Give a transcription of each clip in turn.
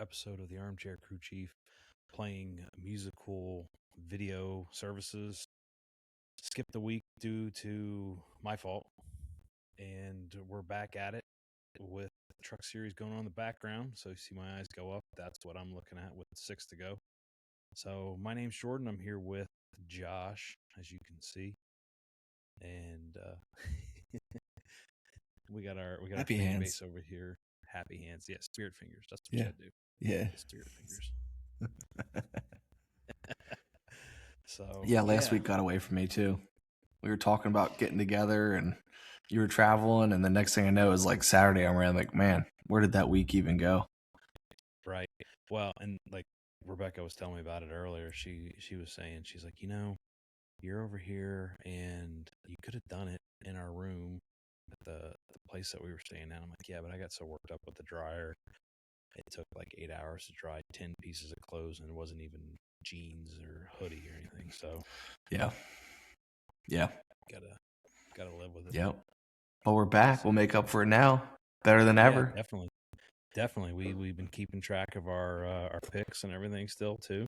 episode of the Armchair Crew Chief playing musical video services. Skipped a week due to my fault, and we're back at it with the truck series going on in the background. So you see my eyes go up. That's what I'm looking at with 6 to go. So my name's Jordan. I'm here with Josh, as you can see, and we got our Happy fan hands. base over here. Happy hands, yeah. Spirit fingers. That's what Yeah. you gotta do. Yeah. Spirit fingers. So Yeah, last week got away from me too. We were talking about getting together and you were traveling, and the next thing I know is like Saturday I'm around like, man, where did that week even go? Right. Well, and like Rebecca was telling me about it earlier. She was saying, she's like, you're over here and you could have done it in our room at the place that we were staying at. I'm like, yeah, but I got so worked up with the dryer. It took like 8 hours to dry 10 pieces of clothes, and it wasn't even jeans or hoodie or anything. So Yeah. gotta live with it. Yep. Well, we're back. We'll make up for it now. Better than ever. Yeah, definitely. We've been keeping track of our picks and everything still too.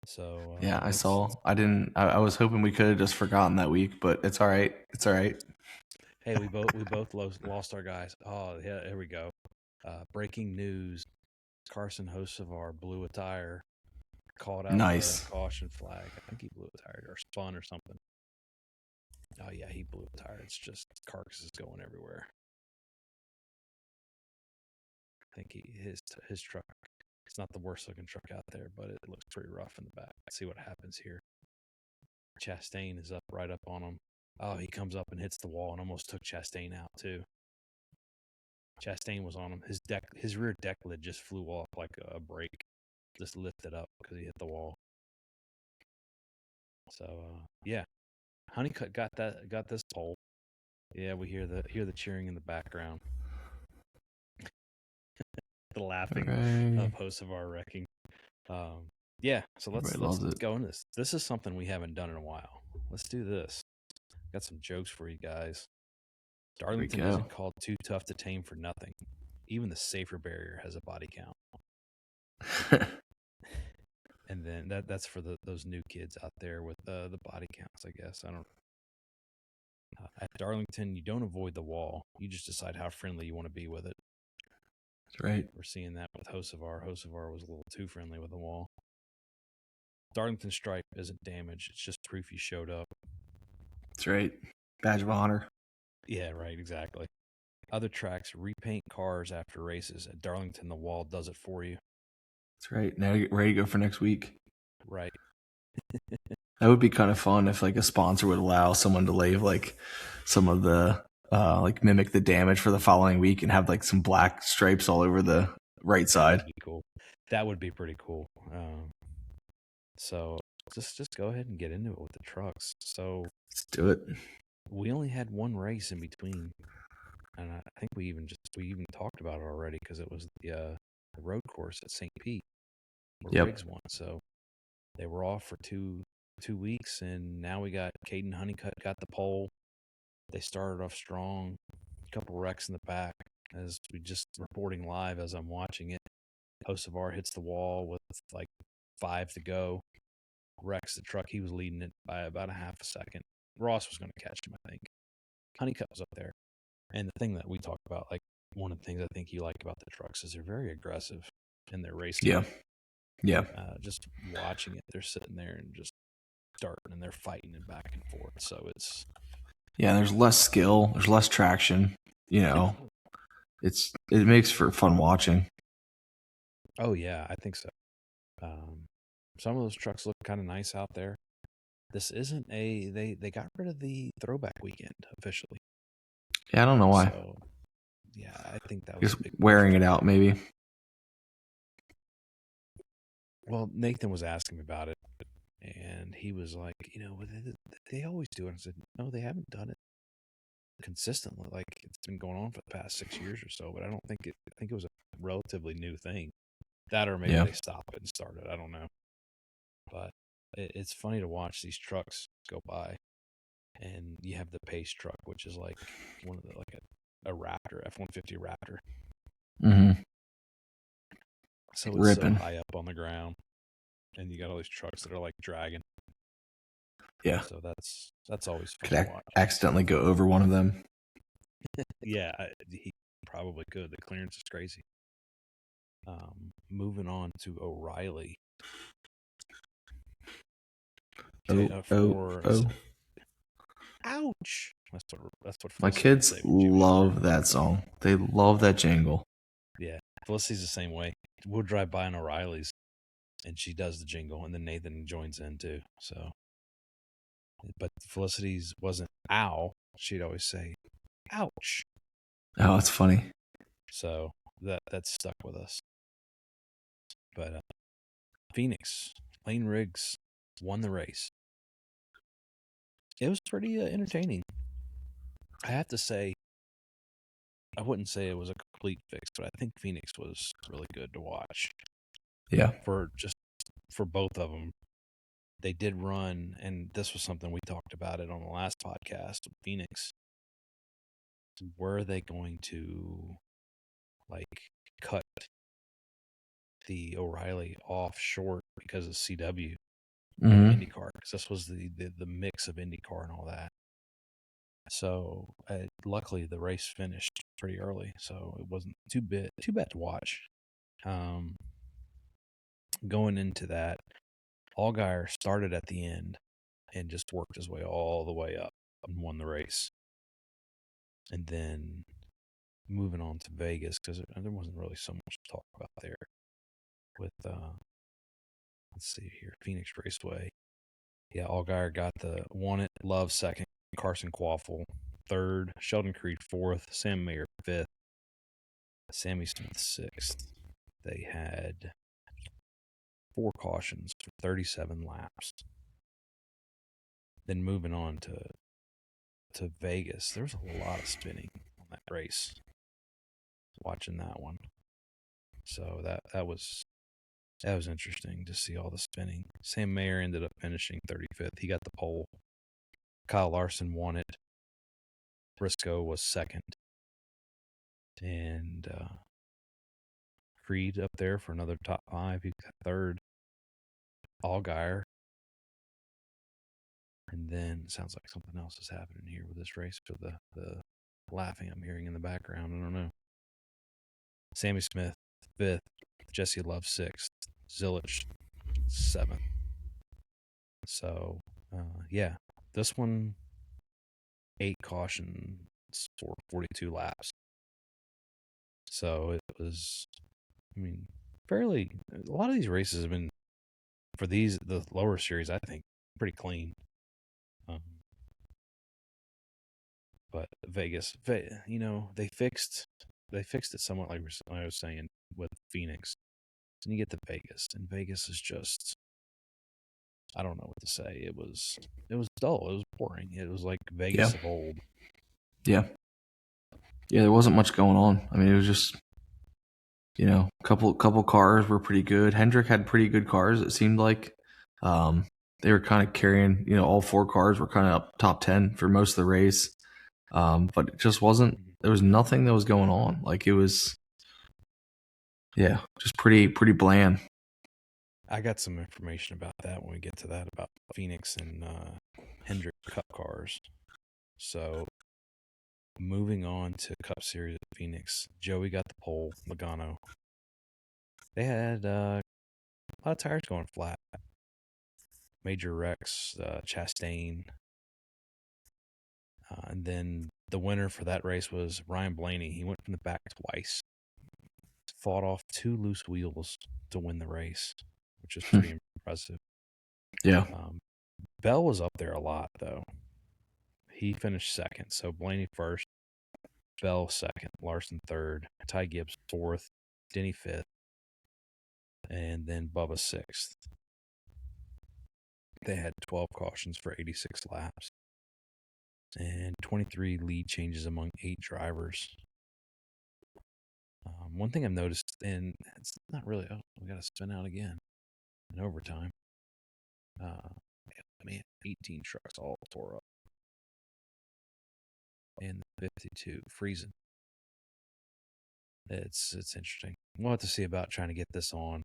So Yeah, I saw. I was hoping we could have just forgotten that week, but it's all right. It's all right. Hey, we both lost our guys. Oh yeah, there we go. Breaking news: Carson Hocevar blew a tire, caught out the Nice. caution flag. I think he blew a tire or spun or something. Oh yeah, he blew a tire. It's just carcasses going everywhere. I think his truck. It's not the worst looking truck out there, but it looks pretty rough in the back. Let's see what happens here. Chastain is right up on him. Oh, he comes up and hits the wall and almost took Chastain out too. Chastain was on him. His rear deck lid just flew off like a brake, just lifted up because he hit the wall. So yeah, Honeycutt got this pole. Yeah, we hear the cheering in the background, the laughing of Hocevar wrecking. Yeah, so let's go into this. This is something we haven't done in a while. Let's do this. Got some jokes for you guys. Darlington isn't called too tough to tame for nothing. Even the safer barrier has a body count. And then that's for those new kids out there with the body counts, I guess. I don't. At Darlington, you don't avoid the wall. You just decide how friendly you want to be with it. That's right. We're seeing that with Hocevar. Hocevar was a little too friendly with the wall. Darlington stripe isn't damaged. It's just proof you showed up. That's right. Badge of honor. Yeah, right, exactly. Other tracks repaint cars after races. At Darlington, the wall does it for you. That's right. Now you get ready to go for next week. Right. That would be kind of fun if like a sponsor would allow someone to leave like some of the like mimic the damage for the following week and have like some black stripes all over the right side. That'd be cool. That would be pretty cool. So just go ahead and get into it with the trucks. So let's do it. We only had one race in between, and I think we even talked about it already because it was the road course at St. Pete where Riggs won. So they were off for two weeks, and now we got Caden Honeycutt got the pole. They started off strong, a couple wrecks in the back as we just reporting live as I'm watching it. Hocevar hits the wall with like 5 to go, wrecks the truck. He was leading it by about a half a second. Ross was going to catch him, I think. Honeycutt was up there. And the thing that we talk about, like one of the things I think you like about the trucks is they're very aggressive in their racing. Yeah. Just watching it, they're sitting there and just starting and they're fighting and back and forth. So it's there's less skill, there's less traction. It makes for fun watching. Oh yeah, I think so. Some of those trucks look kind of nice out there. This isn't they got rid of the throwback weekend officially. Yeah, I don't know why. So, yeah, I think that was just wearing it out, maybe. Well, Nathan was asking me about it, and he was like, they always do it. I said, no, they haven't done it consistently. Like it's been going on for the past 6 years or so, but I think it was a relatively new thing. That or maybe they stopped it and started. I don't know. But it's funny to watch these trucks go by, and you have the Pace truck, which is like one of the a Raptor, F-150 Raptor. Mm-hmm. So it's so ripping. high up on the ground, and you got all these trucks that are like dragging. Yeah, So that's always fun could to watch. accidentally go over one of them. Yeah, he probably could. The clearance is crazy. Moving on to O'Reilly. Oh, oh, For oh. ouch. That's what My Felicity would kids say when she was love that song. They love that jingle. yeah. Felicity's the same way. We'll drive by an O'Reilly's and she does the jingle, and then Nathan joins in too. So, but Felicity's wasn't ow. She'd always say, "Ouch." Oh, it's funny. So that stuck with us. But Phoenix Lane Riggs won the race. It was pretty entertaining. I have to say, I wouldn't say it was a complete fix, but I think Phoenix was really good to watch Yeah. for both of them. They did run, and this was something we talked about it on the last podcast. Phoenix, were they going to like cut the O'Reilly off short because of CW or the Mm-hmm. IndyCar? Because this was the mix of IndyCar and all that. So luckily the race finished pretty early, so it wasn't too bad to watch. Um, Going into that, Allgaier started at the end and just worked his way all the way up and won the race. And then moving on to Vegas, because there wasn't really so much to talk about there with, let's see here, Phoenix Raceway. Yeah, Allgaier won it, Love second, Carson Quaffle third, Sheldon Creed fourth, Sam Mayer fifth, Sammy Smith sixth. They had 4 cautions for 37 laps. Then moving on to Vegas, there was a lot of spinning on that race. Watching that one, so that was interesting to see all the spinning. Sam Mayer ended up finishing 35th. He got the pole. Kyle Larson won it. Briscoe was second, and Creed up there for another top 5. He got third. Allgaier, and then sounds like something else is happening here with this race for the laughing I'm hearing in the background. I don't know. Sammy Smith 5th, Jesse Love 6th, Zilich 7th. So yeah, this one 8 cautions for 42 laps. So it was, I mean, fairly. A lot of these races have been for the lower series. I think pretty clean. Um, but Vegas, they fixed it somewhat like I was saying with Phoenix. And you get to Vegas, and Vegas is just, I don't know what to say. It was dull. It was boring. It was like Yeah. Vegas of old. Yeah. Yeah, there wasn't much going on. I mean, it was just, couple cars were pretty good. Hendrick had pretty good cars, it seemed like. They were kind of carrying, all 4 cars were kind of up top 10 for most of the race. But it just wasn't, there was nothing that was going on. Like, it was, yeah, just pretty bland. I got some information about that when we get to that, about Phoenix and Hendrick Cup cars. So moving on to Cup Series at Phoenix, Joey got the pole, Logano. They had a lot of tires going flat. Major wrecks, Chastain. And then the winner for that race was Ryan Blaney. He went from the back twice, fought off 2 loose wheels to win the race, which is pretty impressive. Yeah. Bell was up there a lot, though. He finished second. So Blaney first, Bell second, Larson third, Ty Gibbs fourth, Denny fifth, and then Bubba sixth. They had 12 cautions for 86 laps and 23 lead changes among 8 drivers. One thing I've noticed, and it's not really, we got to spin out again in overtime. 18 trucks all tore up. And 52 freezing. It's interesting. we'll have to see about trying to get this on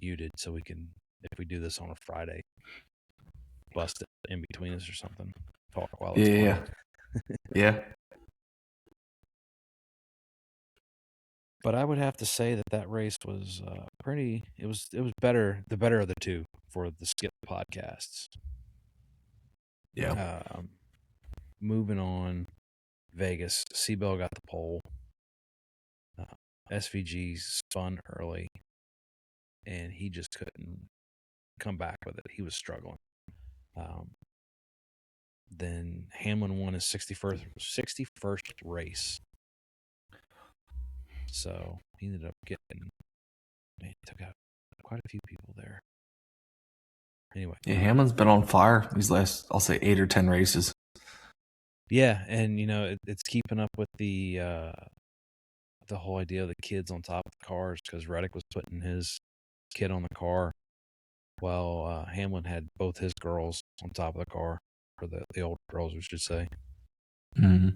muted so we can, if we do this on a Friday, bust it in between us or something. Talk while it's playing. Yeah. But I would have to say that race was pretty. It was better, the better of the two for the Skip podcasts. Yeah. Moving on, Vegas. Seabell got the pole. SVG spun early, and he just couldn't come back with it. He was struggling. Then Hamlin won his 61st race. So he ended up getting, man, he took out quite a few people there. Anyway. Yeah, Hamlin's been on fire these last, I'll say, 8 or 10 races. Yeah, and it's keeping up with the whole idea of the kids on top of the cars, because Reddick was putting his kid on the car while Hamlin had both his girls on top of the car, or the old girls, we should say. Mm-hmm.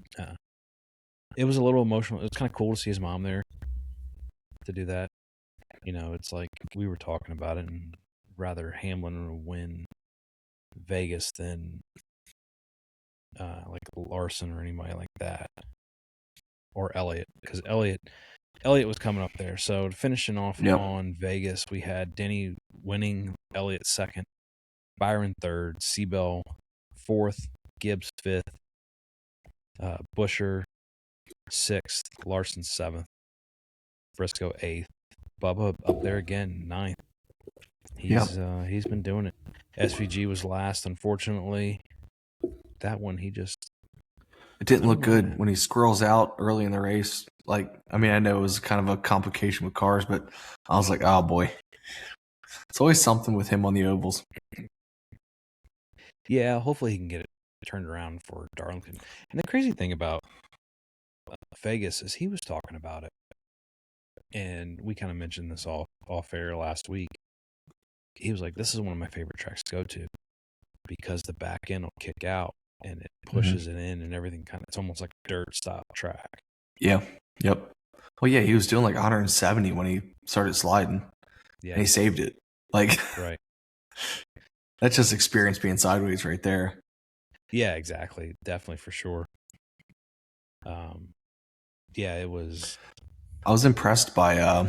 It was a little emotional. It was kind of cool to see his mom there to do that. It's like we were talking about it, and rather Hamlin win Vegas than like Larson or anybody like that, or Elliott, because Elliott was coming up there. So finishing off on Vegas, we had Denny winning, Elliott second, Byron third, Seabell fourth, Gibbs fifth, Busher sixth, Larson seventh, Briscoe eighth, Bubba up there again ninth. He's been doing it. SVG was last, unfortunately. That one, it didn't look good when he squirrels out early in the race. Like, I mean, I know it was kind of a complication with cars, but I was like, oh boy. It's always something with him on the ovals. Yeah, hopefully he can get it turned around for Darlington. And the crazy thing about Vegas is he was talking about it, and we kind of mentioned this off air last week. He was like, this is one of my favorite tracks to go to because the back end will kick out and it pushes it in, and everything it's almost like a dirt style track. Yeah. Yep. Well, yeah, he was doing like 170 when he started sliding. Yeah. And he saved it. Like, right. That's just experience being sideways right there. Yeah, exactly. Definitely, for sure. Yeah, it was. I was impressed by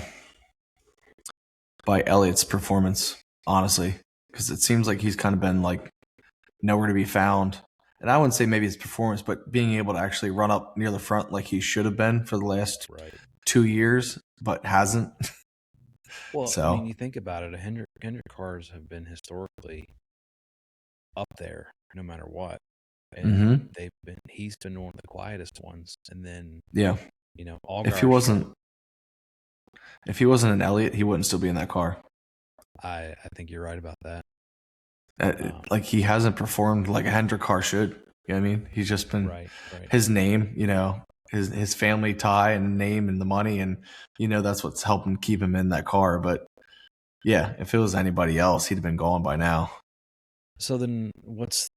Elliott's performance, honestly, because it seems like he's kind of been like nowhere to be found. And I wouldn't say maybe his performance, but being able to actually run up near the front like he should have been for the last 2 years, but hasn't. Well, so. I mean, you think about it, Hendrick cars have been historically up there no matter what. And he's been one of the quietest ones. And then, Allgaier, if he wasn't an Elliott, he wouldn't still be in that car. I think you're right about that. Like, he hasn't performed like a Hendrick car should. You know what I mean? He's just been his name, his family tie and name and the money, and that's what's helping keep him in that car. But yeah, if it was anybody else, he'd have been gone by now. So then what's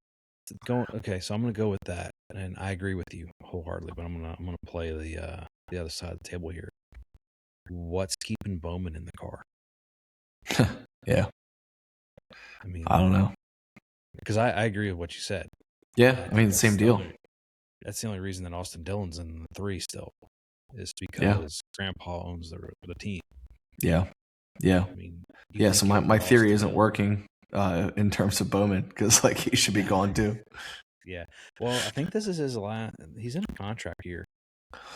going? Okay, so I'm gonna go with that, and I agree with you wholeheartedly. But I'm gonna play the other side of the table here. What's keeping Bowman in the car? Yeah. I mean, I don't know. Because I agree with what you said. Yeah, I mean, the same deal. That's the only reason that Austin Dillon's in the 3 still, is because Grandpa owns the team. Yeah. Yeah. I mean, so my theory isn't working in terms of Bowman, because like he should be gone too. Yeah. Well, I think this is his last. He's in a contract here.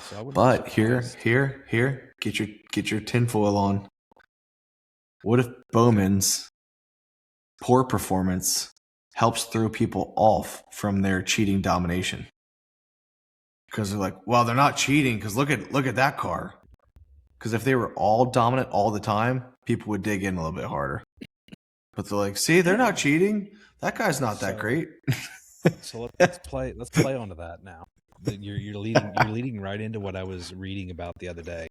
So I wouldn't. But here, get your tinfoil on. What if Bowman's poor performance helps throw people off from their cheating domination? Because they're like, well, they're not cheating because look at that car. Because if they were all dominant all the time, people would dig in a little bit harder. But they're like, see, they're not cheating. That guy's not that great. So let's play onto that now. You're leading right into what I was reading about the other day.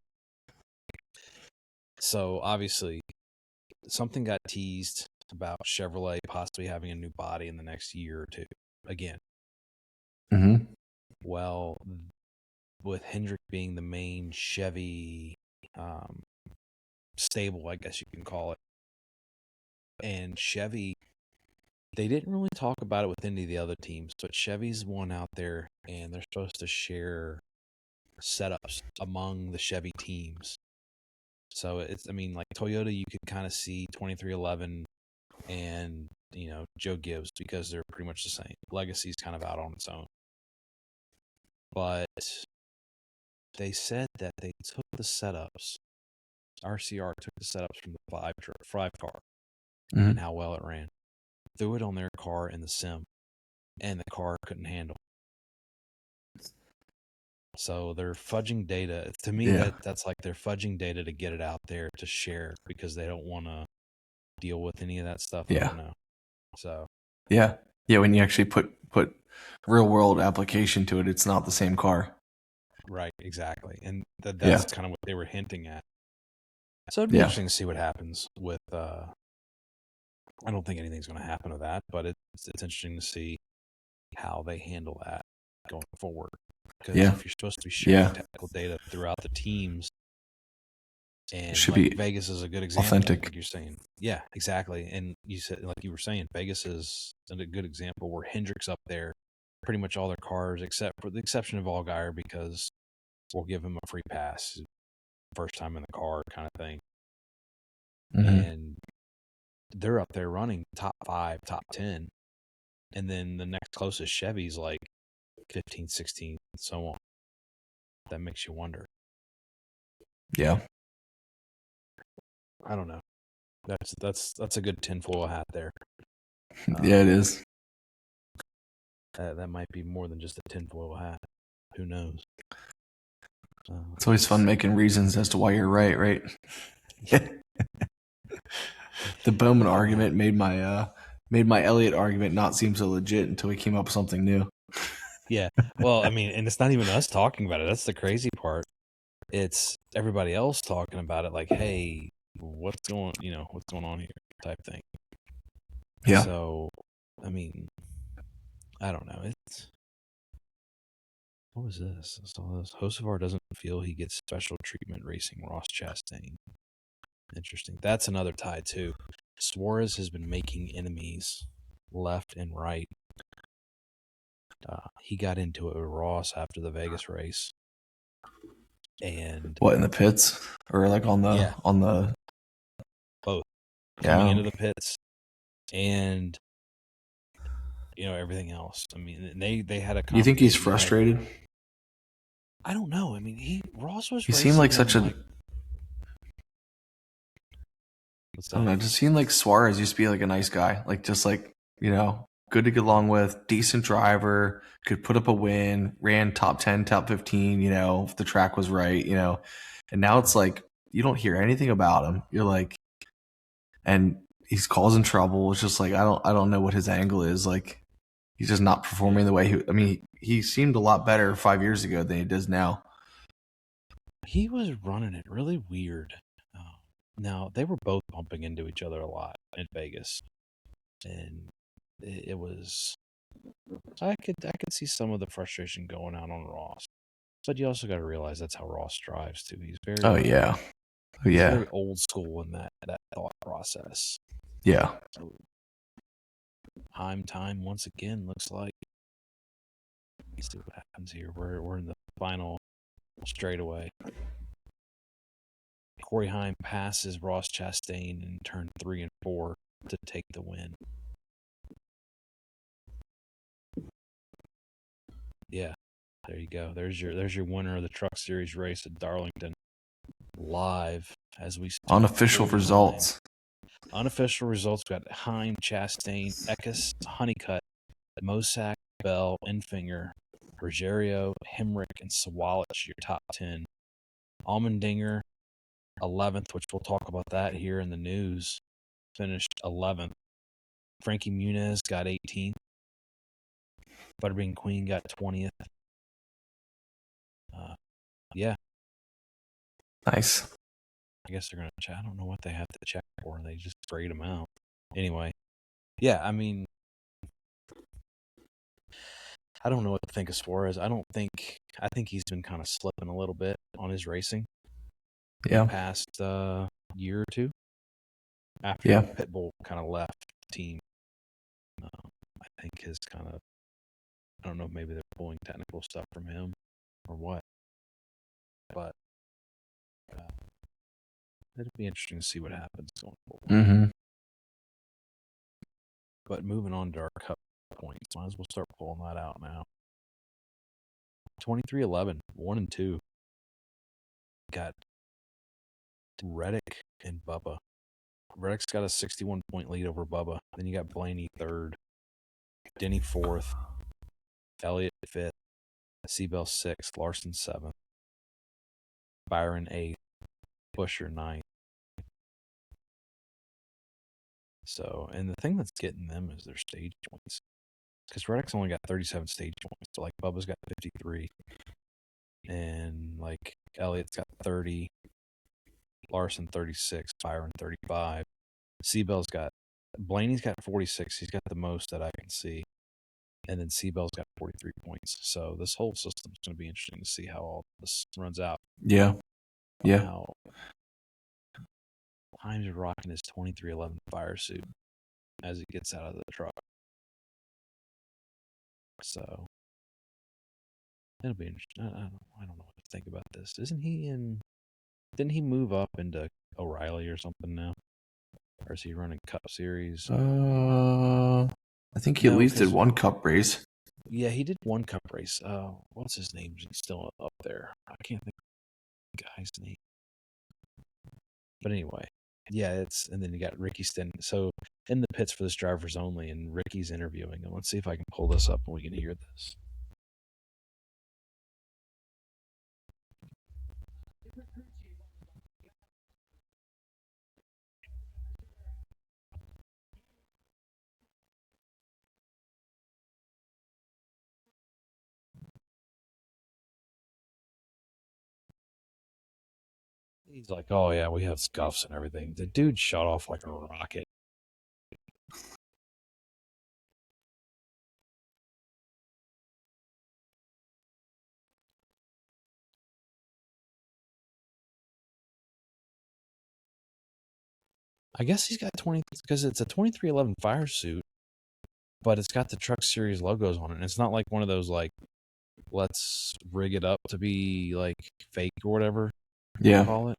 So obviously, something got teased about Chevrolet possibly having a new body in the next year or two. Again. Mm-hmm. Well, with Hendrick being the main Chevy stable, I guess you can call it. And Chevy, they didn't really talk about it with any of the other teams, but Chevy's one out there, and they're supposed to share setups among the Chevy teams. So it's, I mean, like Toyota, you could kind of see 2311 and, Joe Gibbs because they're pretty much the same. Legacy's kind of out on its own. But they said that they took the setups, RCR took the setups from the five car and how well it ran, threw it on their car in the sim, and the car couldn't handle. So they're fudging data. To me, that's like they're fudging data to get it out there to share because they don't want to deal with any of that stuff. I don't know. So yeah. When you actually put real world application to it, it's not the same car. Right, exactly, and that's kind of what they were hinting at. So it'd be interesting to see what happens with. I don't think anything's going to happen with that, but it's interesting to see how they handle that going forward. Because if you're supposed to be sharing technical data throughout the teams, and should like be Vegas is a good example, authentic. like you're saying. Yeah, exactly. And you said, like you were saying, Vegas is a good example where Hendrick's up there, pretty much all their cars, except for the exception of Allgaier, because we'll give him a free pass, first time in the car kind of thing. And they're up there running top 5, top 10. And then the next closest Chevy's like 15, 16, and so on. That makes you wonder. Yeah. I don't know. That's a good tinfoil hat there. Yeah, it is. That might be more than just a tinfoil hat. Who knows? It's always fun making reasons as to why you're right? The Bowman argument made my Elliott argument not seem so legit until we came up with something new. Yeah. Well, I mean, and it's not even us talking about it. That's the crazy part. It's everybody else talking about it like, hey, what's going on here type thing. Yeah. So, I mean, I don't know. What was this? I saw this. Hocevar doesn't feel he gets special treatment racing Ross Chastain. Interesting. That's another tie, too. Suarez has been making enemies left and right. He got into it with Ross after the Vegas race. And what, in the pits? Or like on the both. Coming into the pits and everything else. I mean, they had a You think he's frustrated? I don't know. I mean, Ross was. He seemed like such a. What's that? I don't know. It just seemed like Suarez used to be like a nice guy, like just like good to get along with, decent driver, could put up a win, ran top 10, top 15. If the track was right, and now it's like you don't hear anything about him. You're like, and he's causing trouble. It's just like I don't know what his angle is. Like he's just not performing the way he seemed a lot better 5 years ago than he does now. He was running it really weird. Now they were both bumping into each other a lot in Vegas, and it was. I could see some of the frustration going out on Ross, but you also got to realize that's how Ross drives too. He's very. He's very old school in that thought process. Yeah. So, time once again looks like. Let's see what happens here. We're in the final straightaway. Corey Heim passes Ross Chastain in turn 3 and 4 to take the win. Yeah, there you go. There's your winner of the Truck Series race at Darlington. Live as we start. Unofficial results. Unofficial results. We got Heim, Chastain, Eckes, Honeycutt, Mosak, Bell, Enfinger, Ruggiero, Hemrick, and Sawallich, your top 10. Allmendinger, 11th, which we'll talk about that here in the news, finished 11th. Frankie Muniz got 18th. Butterbean Queen got 20th. Yeah. Nice. I guess they're going to check. I don't know what they have to check for. They just grade them out. Anyway. Yeah, I mean, I don't know what to think of Suarez. I think he's been kind of slipping a little bit on his racing. Yeah. Past year or two after Yeah. Pitbull kind of left the team. I think his kind of, I don't know, maybe they're pulling technical stuff from him or what, but it'll be interesting to see what happens going forward. Mm-hmm. But moving on to our cup points, might as well start pulling that out now. 23-11, 1 and 2. Got Reddick and Bubba. Reddick's got a 61-point lead over Bubba. Then you got Blaney third, Denny fourth, Elliott fifth, Seabell sixth, Larson seventh, Byron eighth, Busher ninth. So, and the thing that's getting them is their stage points. Because Reddick's only got 37 stage points. So, like, Bubba's got 53. And, like, Elliott's got 30. Larson 36. Byron 35. Seabell's got, Blaney's got 46. He's got the most that I can see. And then Seabell's got 43 points. So, this whole system's going to be interesting to see how all this runs out. Yeah. Yeah. Now, Himes is rocking his 2311 fire suit as he gets out of the truck. So it'll be interesting. I don't know what to think about this. Isn't he in? Didn't he move up into O'Reilly or something now? Or is he running Cup Series? I think he at least did one Cup race. Yeah, he did one Cup race. What's his name? He's still up there. I can't think of the guy's name. But anyway, yeah, and then you got Ricky Sten. So in the pits for this drivers only, and Ricky's interviewing him. Let's see if I can pull this up and we can hear this. He's like, oh yeah, we have scuffs and everything. The dude shot off like a rocket. I guess he's got 20 because it's a 2311 fire suit, but it's got the Truck Series logos on it. And it's not like one of those like, let's rig it up to be like fake or whatever. Yeah. You call it.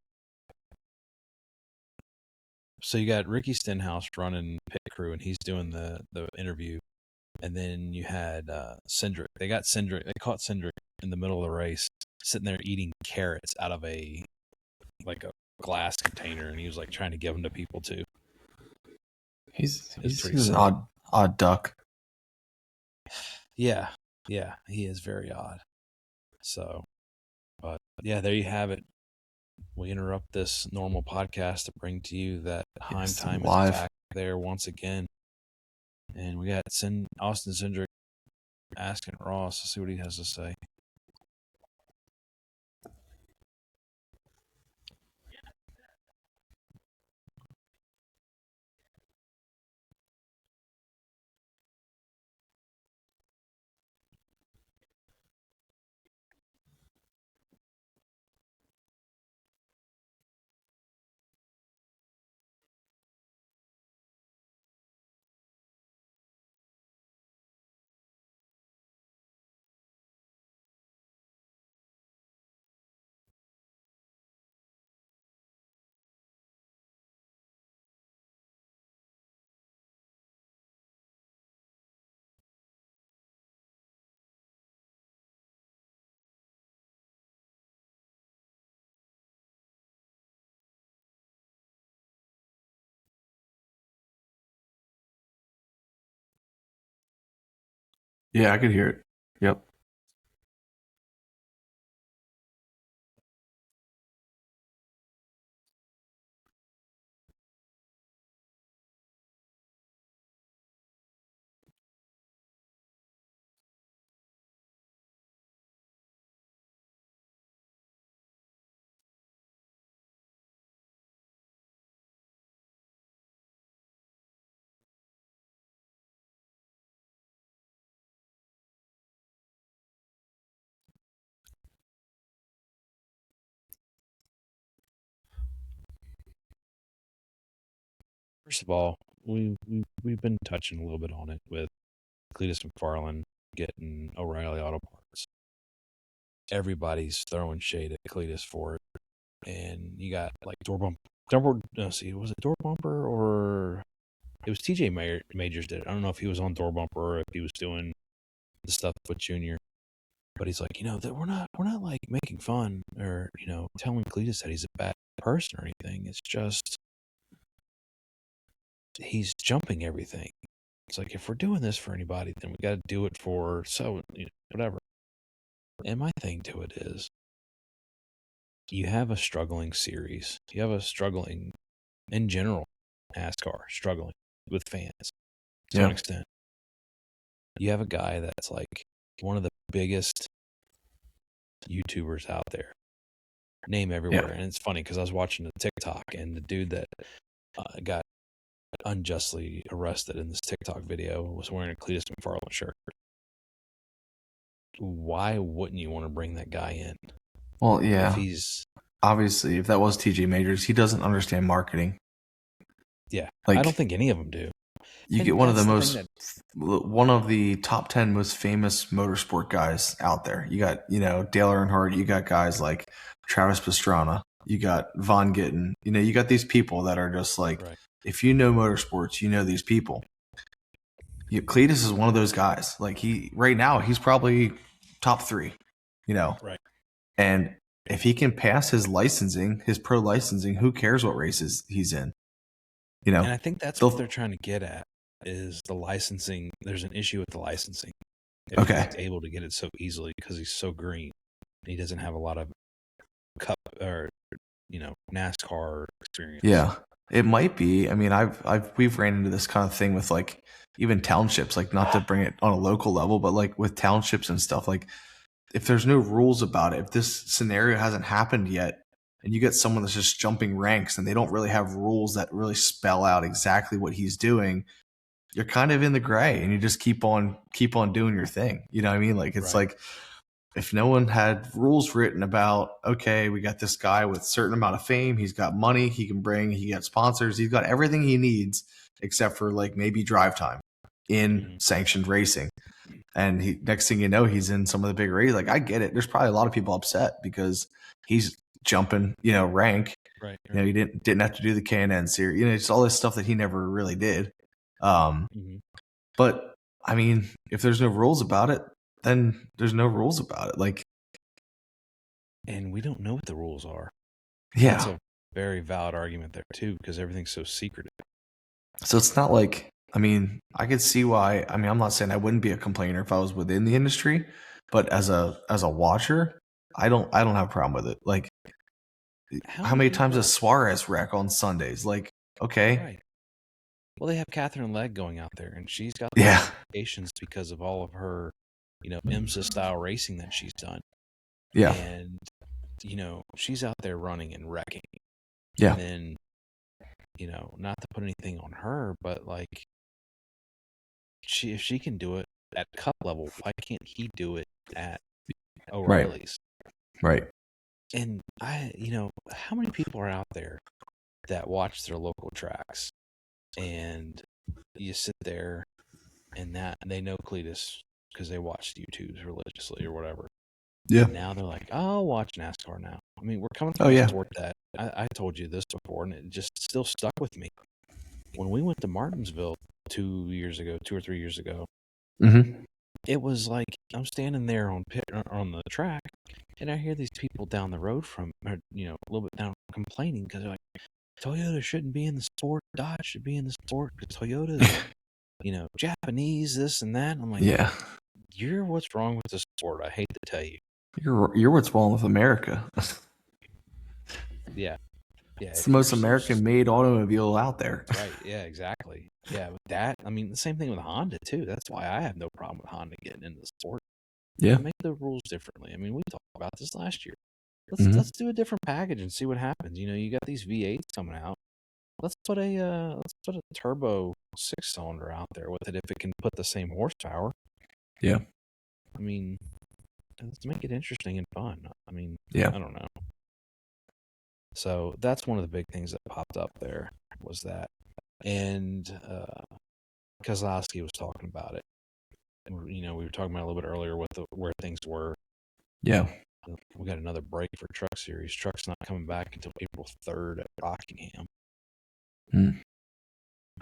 So you got Ricky Stenhouse running pit crew, and he's doing the interview. And then you had Cindric. They caught Cindric in the middle of the race, sitting there eating carrots out of a glass container, and he was like trying to give them to people too. He's an odd duck. Yeah, he is very odd. So, but yeah, there you have it. We interrupt this normal podcast to bring to you that Heim Time is back there once again. And we got Austin Cindric asking Ross to see what he has to say. Yeah, I could hear it. Yep. First of all, we've been touching a little bit on it with Cletus McFarland getting O'Reilly Auto Parts. Everybody's throwing shade at Cletus for it, and you got like door bump. Was it door bumper or it was TJ Majors did it. I don't know if he was on door bumper or if he was doing the stuff with Junior. But he's like, that we're not like making fun or telling Cletus that he's a bad person or anything. It's just he's jumping everything. It's like if we're doing this for anybody, then we got to do it for whatever. And my thing to it is, you have a struggling series. You have a struggling, in general, NASCAR struggling with fans to an extent. You have a guy that's like one of the biggest YouTubers out there, name everywhere. And it's funny because I was watching a TikTok and the dude that got unjustly arrested in this TikTok video was wearing a Cletus McFarland shirt. Why wouldn't you want to bring that guy in? Well, yeah. Obviously, if that was TJ Majors, he doesn't understand marketing. Yeah, I don't think any of them do. You get one of the top 10 most famous motorsport guys out there. You got, Dale Earnhardt. You got guys like Travis Pastrana. You got Von Gittin. You got these people that are just like, if you know motorsports, you know these people. Cletus is one of those guys. Like right now, he's probably top 3. Right. And if he can pass his licensing, his pro licensing, who cares what races he's in? And I think that's what they're trying to get at is the licensing. There's an issue with the licensing. If he's able to get it so easily because he's so green. He doesn't have a lot of cup or NASCAR experience. Yeah, it might be. I mean, we've ran into this kind of thing with like even townships, like not to bring it on a local level, but like with townships and stuff, like if there's no rules about it, if this scenario hasn't happened yet, and you get someone that's just jumping ranks and they don't really have rules that really spell out exactly what he's doing, you're kind of in the gray and you just keep on doing your thing. You know what I mean? Like it's like if no one had rules written about, okay, we got this guy with a certain amount of fame, he's got money he can bring, he got sponsors, he's got everything he needs except for like maybe drive time in sanctioned racing. And next thing you know, he's in some of the big races. Like I get it. There's probably a lot of people upset because he's jumping, rank. Right. He didn't have to do the K&N series. It's all this stuff that he never really did. But I mean, if there's no rules about it, then there's no rules about it. Like, and we don't know what the rules are. Yeah, that's a very valid argument there too, because everything's so secretive. So it's not like, I mean, I could see why. I mean, I'm not saying I wouldn't be a complainer if I was within the industry, but as a watcher, I don't have a problem with it. Like, how many times does Suarez wreck on Sundays? Like, okay. Right. Well, they have Catherine Legg going out there, and she's got qualifications because of all of her, IMSA style racing that she's done. Yeah. And, she's out there running and wrecking. Yeah. And then, not to put anything on her, but like, if she can do it at cup level, why can't he do it at O'Reilly's? Right. And how many people are out there that watch their local tracks and you sit there and they know Cletus because they watched YouTubes religiously or whatever. Yeah. And now they're like, oh, I'll watch NASCAR now. I mean, we're coming from a sport that I told you this before, and it just still stuck with me. When we went to Martinsville 2 or 3 years ago, it was like I'm standing there on the track, and I hear these people down the road a little bit down complaining because they're like, Toyota shouldn't be in the sport, Dodge should be in the sport because Toyota's, Japanese, this and that. And I'm like, yeah, you're what's wrong with the sport. I hate to tell you. You're what's wrong with America. Yeah. It's the most American-made automobile out there. Right. Yeah, exactly. Yeah, with that, I mean, the same thing with Honda, too. That's why I have no problem with Honda getting into the sport. Yeah. Make the rules differently. I mean, we talked about this last year. Let's do a different package and see what happens. You got these V8s coming out. Let's put a turbo 6-cylinder out there with it if it can put the same horsepower. Yeah. I mean, let's make it interesting and fun. I mean, yeah. I don't know. So that's one of the big things that popped up there was that And Kozlowski was talking about it. We were talking about it a little bit earlier where things were. Yeah. We got another break for Truck Series. Truck's not coming back until April 3rd at Rockingham.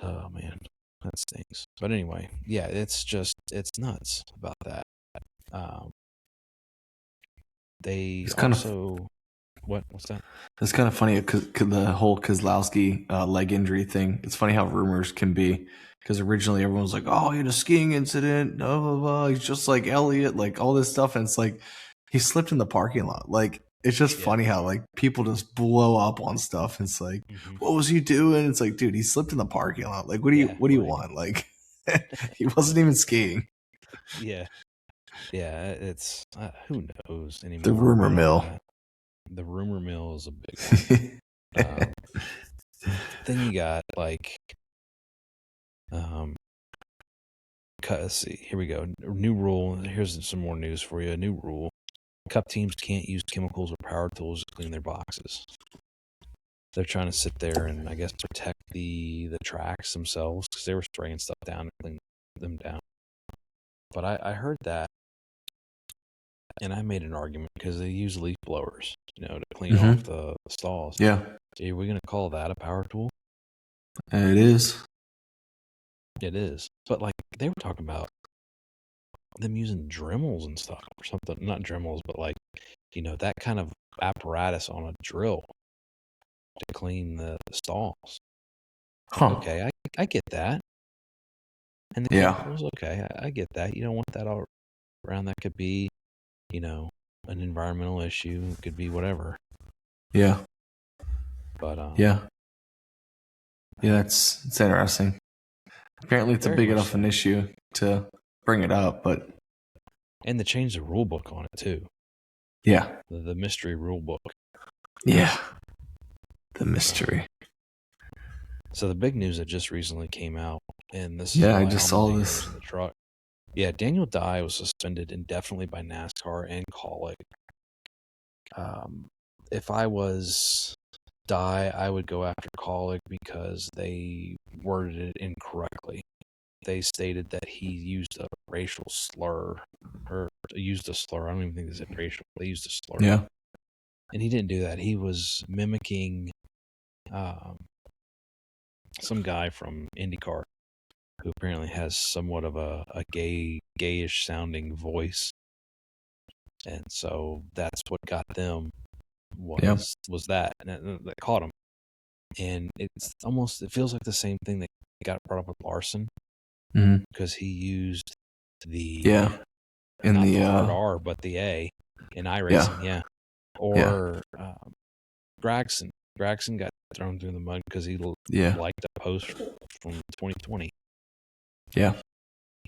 Oh, man. That stinks. But anyway, yeah, it's nuts about that. They It's also... What's that? It's kind of funny, the whole Kozlowski leg injury thing. It's funny how rumors can be, because originally everyone was like, "Oh, he had a skiing incident. Blah, blah, blah. He's just like Elliott, like all this stuff." And it's like he slipped in the parking lot. Like it's just funny how like people just blow up on stuff. It's like, what was he doing? It's like, dude, he slipped in the parking lot. Like, what do you want? Like, he wasn't even skiing. Yeah, it's who knows anymore. The rumor mill. The rumor mill is a big one. Then you got like, let's see. Here we go. New rule. Here's some more news for you. A new rule: Cup teams can't use chemicals or power tools to clean their boxes. They're trying to sit there and I guess protect the tracks themselves, because they were spraying stuff down to clean them down. But I heard that, and I made an argument because they use leaf blowers, to clean off the stalls. Yeah. Are we going to call that a power tool? It is. It is. But like they were talking about them using Dremels and stuff or something. Not Dremels, but like, that kind of apparatus on a drill to clean the stalls. Huh. Okay, I get that. And the chemicals, okay, I get that. You don't want that all around. That could be, an environmental issue. It could be whatever. Yeah. But yeah, it's interesting. Apparently, it's a big enough an issue to bring it up, but and to change the rule book on it too. Yeah, the mystery rule book. Yeah, the mystery. So the big news that just recently came out, and this is I just saw this. In the truck. Yeah, Daniel Dye was suspended indefinitely by NASCAR and Kaulig. If I was Dye, I would go after Kaulig because they worded it incorrectly. They stated that he used a racial slur, or used a slur. I don't even think they said racial. They used a slur. Yeah. And he didn't do that. He was mimicking some guy from IndyCar who apparently has somewhat of a gayish sounding voice. And so that's what got them was that. And that caught him. And it feels like the same thing that got brought up with Larson. Because he used the in not the hard R, but the A in iRacing, or Gragson. Gragson got thrown through the mud because he liked a post from 2020. Yeah.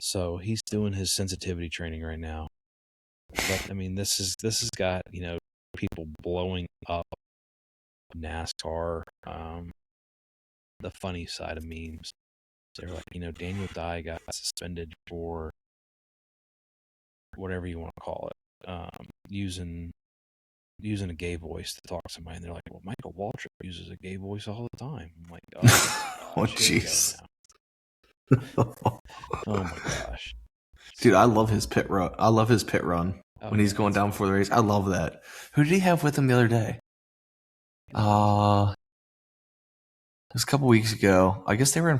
So he's doing his sensitivity training right now. But I mean, this has got people blowing up NASCAR. The funny side of memes. They're like, Daniel Dye got suspended for whatever you want to call it, using a gay voice to talk to somebody. And they're like, well, Michael Waltrip uses a gay voice all the time. I'm like, oh, jeez. Oh my gosh. Dude, I love his pit run. When he's going down for the race. I love that. Who did he have with him the other day? It was a couple weeks ago. I guess they were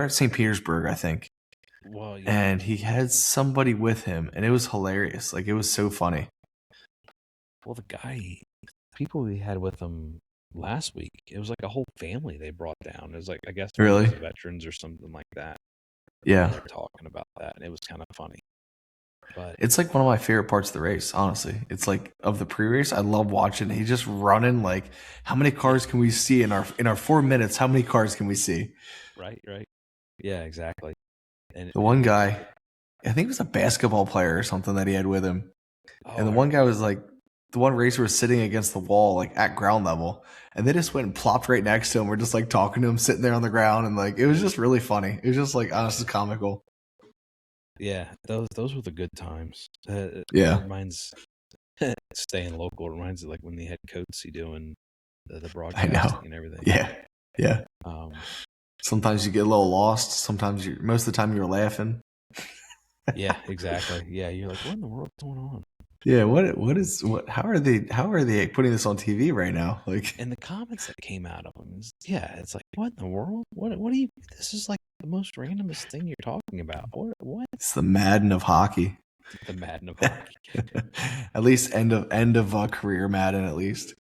at St. Petersburg, I think. Well, and he had somebody with him, and it was hilarious. Like, it was so funny. Well, people he had with him last week, it was like a whole family they brought down. It was like, I guess, really veterans or something like that. Yeah, they were talking about that, and it was kind of funny. But it's like one of my favorite parts of the race, honestly. It's like of the pre-race, I love watching. He's just running. Like, how many cars can we see in our 4 minutes? How many cars can we see? Right. Yeah, exactly. And the one guy, I think it was a basketball player or something that he had with him, and the one guy was like, the one racer was sitting against the wall, like at ground level, and they just went and plopped right next to him. We're just like talking to him, sitting there on the ground, and like it was just really funny. It was just like honestly comical. Yeah, those were the good times. It reminds staying local. It reminds me like when they had Coatsy doing the broadcasting and everything. Yeah. Sometimes you get a little lost. Sometimes most of the time you're laughing. Yeah, exactly. Yeah, you're like, what in the world's going on? Yeah, what how are they putting this on TV right now? Like And the comments that came out of them is, yeah, it's like, what in the world? What do you? This is like the most randomest thing you're talking about. What? it's the Madden of hockey. The Madden of hockey, At least end of career Madden at least.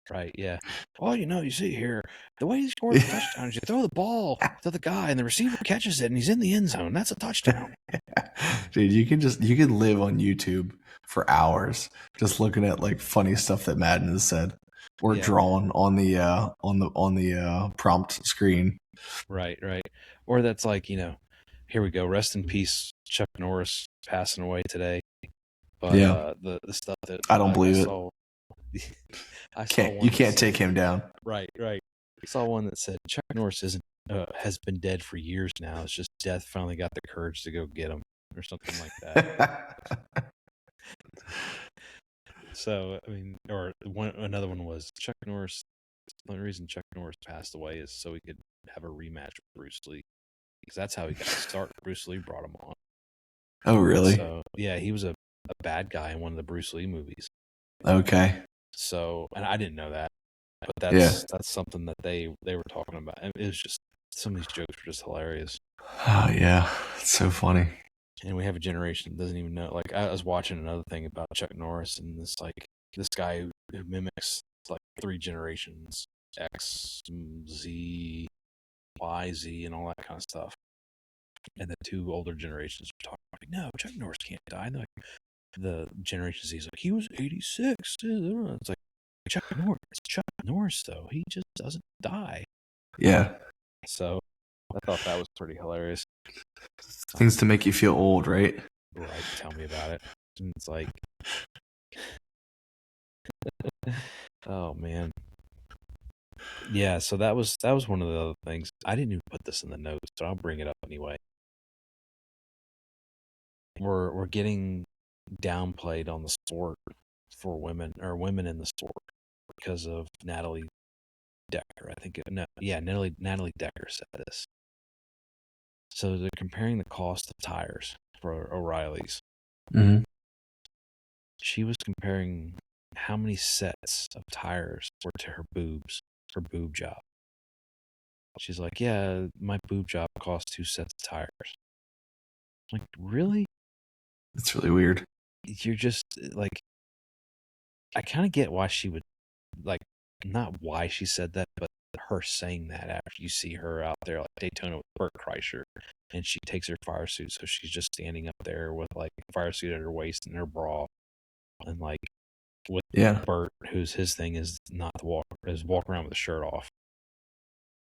right? Yeah. Well, you see here, the way he scores a touchdown is you throw the ball to the guy, and the receiver catches it, and he's in the end zone. That's a touchdown. Dude, you can live on YouTube for hours just looking at like funny stuff that Madden has said or Yeah. drawn on the prompt screen. Right. Right. Or that's like, here we go. Rest in peace, Chuck Norris passing away today. But Yeah, the stuff that I don't I believe it. saw, I saw Can't you one that can't take said, him down. right, right. I saw one that said Chuck Norris isn't has been dead for years now. It's just death finally got the courage to go get him, or something like that. So I mean, or another one was Chuck Norris. The only reason Chuck Norris passed away is so he could have a rematch with Bruce Lee, because that's how he got started. Bruce Lee brought him on. Oh, really? So yeah, he was a bad guy in one of the Bruce Lee movies. Okay. So, and I didn't know that, but Yeah. that's something that they were talking about. And it was just, some of these jokes were just hilarious. Oh, yeah. It's so funny. And we have a generation that doesn't even know. Like, I was watching another thing about Chuck Norris, and this guy who mimics like 3 generations, X, Z, Y, Z, and all that kind of stuff. And the 2 older generations are talking like, no, Chuck Norris can't die. And the Generation Z is like, he was 86. It's like, Chuck Norris. It's Chuck Norris, though. He just doesn't die. Yeah. So I thought that was pretty hilarious. Things to make you feel old, right? Right. Tell me about it. And it's like, oh man. Yeah. So that was one of the other things. I didn't even put this in the notes, but I'll bring it up anyway. We're getting downplayed on the sport for women, or women in the sport, because of Natalie Decker. I think Natalie Decker said this. So they're comparing the cost of tires for O'Reilly's. Mm-hmm. She was comparing how many sets of tires were to her boobs, her boob job. She's like, yeah, my boob job costs 2 sets of tires. I'm like, really? It's really weird. You're just like, I kind of get why she would, like, not why she said that, but her saying that after you see her out there like Daytona with Bert Kreischer, and she takes her fire suit, so she's just standing up there with like a fire suit at her waist and her bra, and like with Yeah. Bert, whose his thing is not to walk around with a shirt off.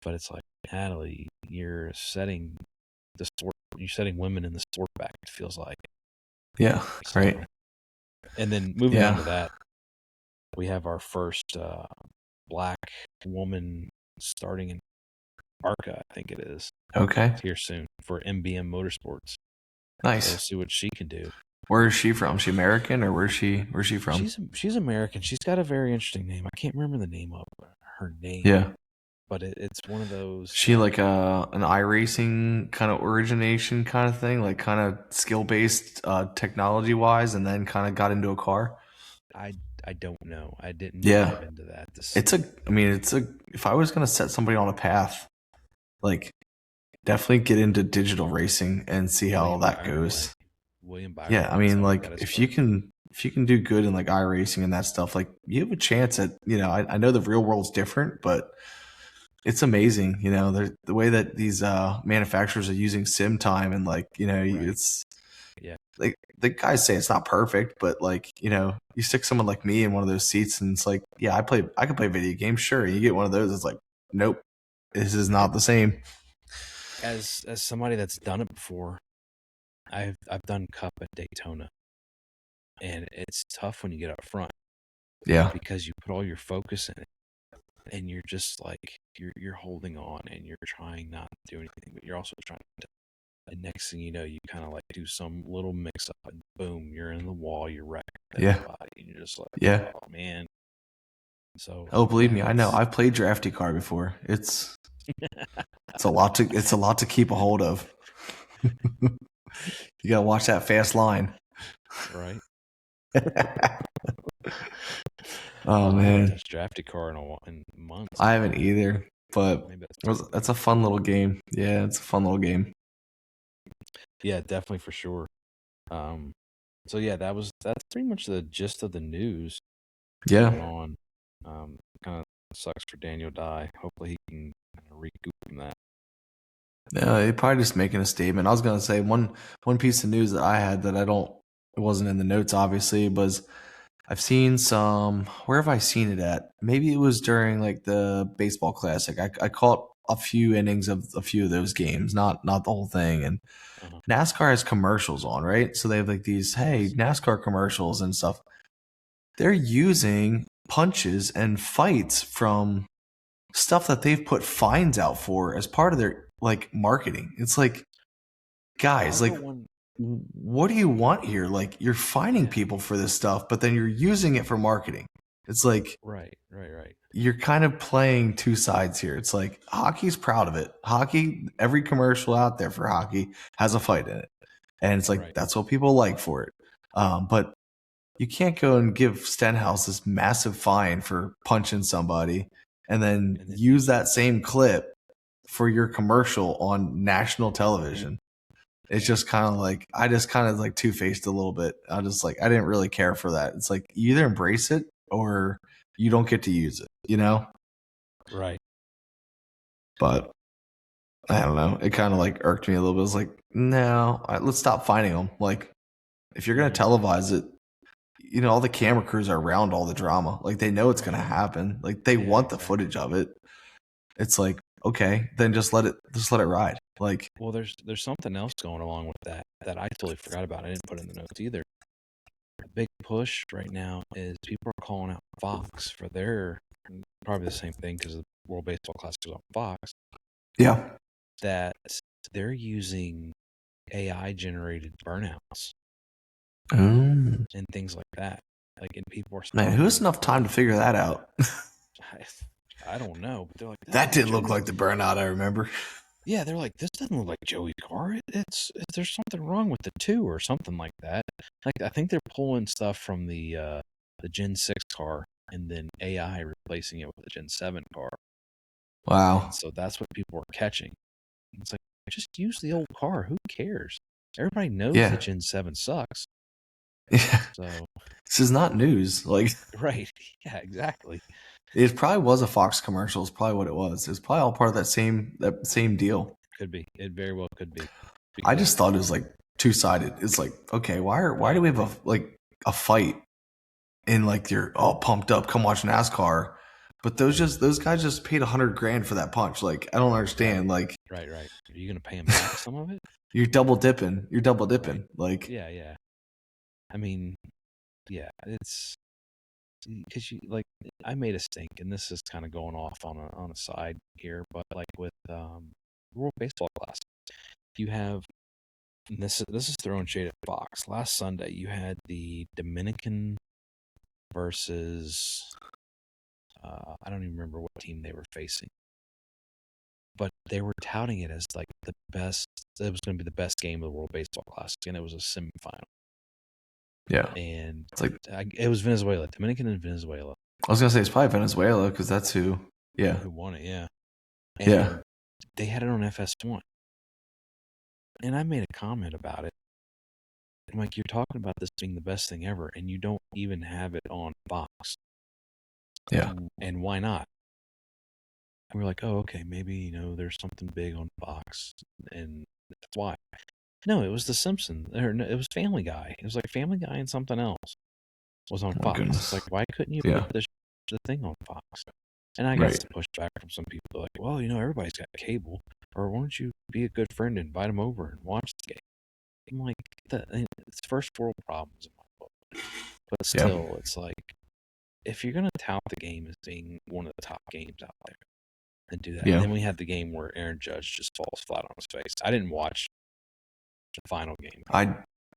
But it's like, Natalie, you're setting women in the sport back, it feels like. Yeah. So, Right. and then moving on to Yeah. that, we have our first black woman starting in ARCA, I think it is. Okay. It's here soon for MBM Motorsports. Nice. So we'll see what she can do. Where is she from? She American, or where's she from? She's American. She's got a very interesting name. I can't remember the name of her name. Yeah. But it's one of those. She like an iRacing kind of origination kind of thing, like kind of skill based, technology wise, and then kind of got into a car. I don't know. I didn't Yeah. dive into that. If I was gonna set somebody on a path, like definitely get into digital racing and see how all that goes. William Byron. Yeah, I mean, like if you can do good in like iRacing and that stuff, like you have a chance at, I know the real world's different, but it's amazing, the way that these manufacturers are using sim time, and like, it's like the guys say it's not perfect, but like, you stick someone like me in one of those seats and it's like, yeah, I can play video games, sure. You get one of those, it's like, nope, this is not the same. As somebody that's done it before, I've done Cup at Daytona, and it's tough when you get up front. Yeah, because you put all your focus in it, and you're just like, you're holding on, and you're trying not to do anything, but you're also trying to. And next thing you know, you kind of like do some little mix up, and boom, you're in the wall, you're wrecking everybody, and you're just like, oh man. So believe me, I know. I've played drafty car before. It's It's a lot to keep a hold of. You gotta watch that fast line. Right. Oh I haven't man, touched drafted car in months. I haven't either, but Maybe that's that's a fun little game. Yeah, it's a fun little game. yeah, definitely for sure. So yeah, that's pretty much the gist of the news going Yeah. on. Kind of sucks for Daniel Dye. Hopefully he can kind of recoup from that. Yeah, they're probably just making a statement. I was gonna say one piece of news that I had that it wasn't in the notes obviously, was I've seen some. Where have I seen it at? Maybe it was during like the baseball classic. I caught a few innings of a few of those games, not the whole thing. And Uh-huh. NASCAR has commercials on, right? So they have like these Yes. NASCAR commercials and stuff. They're using punches and fights from stuff that they've put fines out for as part of their like marketing. It's like, guys, Whatever like, one. what do you want here? Like, you're fining Yeah. people for this stuff, but then you're using it for marketing. It's like Right. Right. you're kind of playing two sides here. It's like hockey's proud of it. Hockey, every commercial out there for hockey has a fight in it, and it's like Right. that's what people like for it. But you can't go and give Stenhouse this massive fine for punching somebody and then And then use that same clip for your commercial on national television. It's just kind of like, I just kind of like two-faced a little bit. I just like, I didn't really care for that. It's like you either embrace it or you don't get to use it, you know? right. But I don't know. It kind of like irked me a little bit. It was like, no, let's stop fining them. Like, if you're going to televise it, all the camera crews are around all the drama. Like, they know it's going to happen. Like, they want the footage of it. It's like, okay, then just let it ride. Like, well, there's something else going along with that I totally forgot about. I didn't put in the notes either. The big push right now is people are calling out Fox for their probably the same thing because the World Baseball Classic is on Fox. yeah, That they're using AI generated burnouts and things like that. Like, and people are man, starting who to has enough time to figure that out? I don't know, but they're like That didn't look Joey's. like the burnout I remember. Yeah, they're like, this doesn't look like Joey's car. There's something wrong with the two or something like that. Like, I think they're pulling stuff from the Gen 6 car and then AI replacing it with the Gen 7 car. Wow. And so that's what people are catching. It's like, just use the old car. Who cares? Everybody knows Yeah. the Gen 7 sucks. Yeah. So This is not news. Like, right. Yeah, exactly. it probably was a Fox commercial. Is probably what it was. It's probably all part of that same deal. Could be. It very well could be. I just thought it was like two-sided. It's like, okay, why do we have a fight in like you're all pumped up, come watch NASCAR, but those guys just paid $100,000 for that punch. Like, I don't understand. Like, right. Are you gonna pay them back some of it? you're double dipping. Right. Like, Yeah. I mean, yeah, it's because I made a stink, and this is kind of going off on a side here, but like with World Baseball Classic, you have and this is throwing shade at Fox. Last Sunday, you had the Dominican versus I don't even remember what team they were facing, but they were touting it as like the best. It was going to be the best game of the World Baseball Classic, and it was a semifinal. yeah, And it's like it was Venezuela, Dominican and Venezuela. I was gonna say it's probably Venezuela because that's who. Yeah, Who won it? Yeah, yeah, and they had it on FS1, and I made a comment about it. I'm like, you're talking about this being the best thing ever, and you don't even have it on Fox. yeah. And why not? And we're like, oh, okay, maybe there's something big on Fox, and that's why. No, it was The Simpsons. Or no, it was Family Guy. It was like Family Guy and something else was on Oh my Fox. goodness. It's like, why couldn't you Yeah. put the thing on Fox? And I got Right. some pushback from some people. They're like, well, everybody's got cable, or why don't you be a good friend and invite them over and watch the game? I'm like, it's first world problems in my book. But still, it's like, if you're gonna tout the game as being one of the top games out there, then do that. Yeah. And then we had the game where Aaron Judge just falls flat on his face. I didn't watch the final game.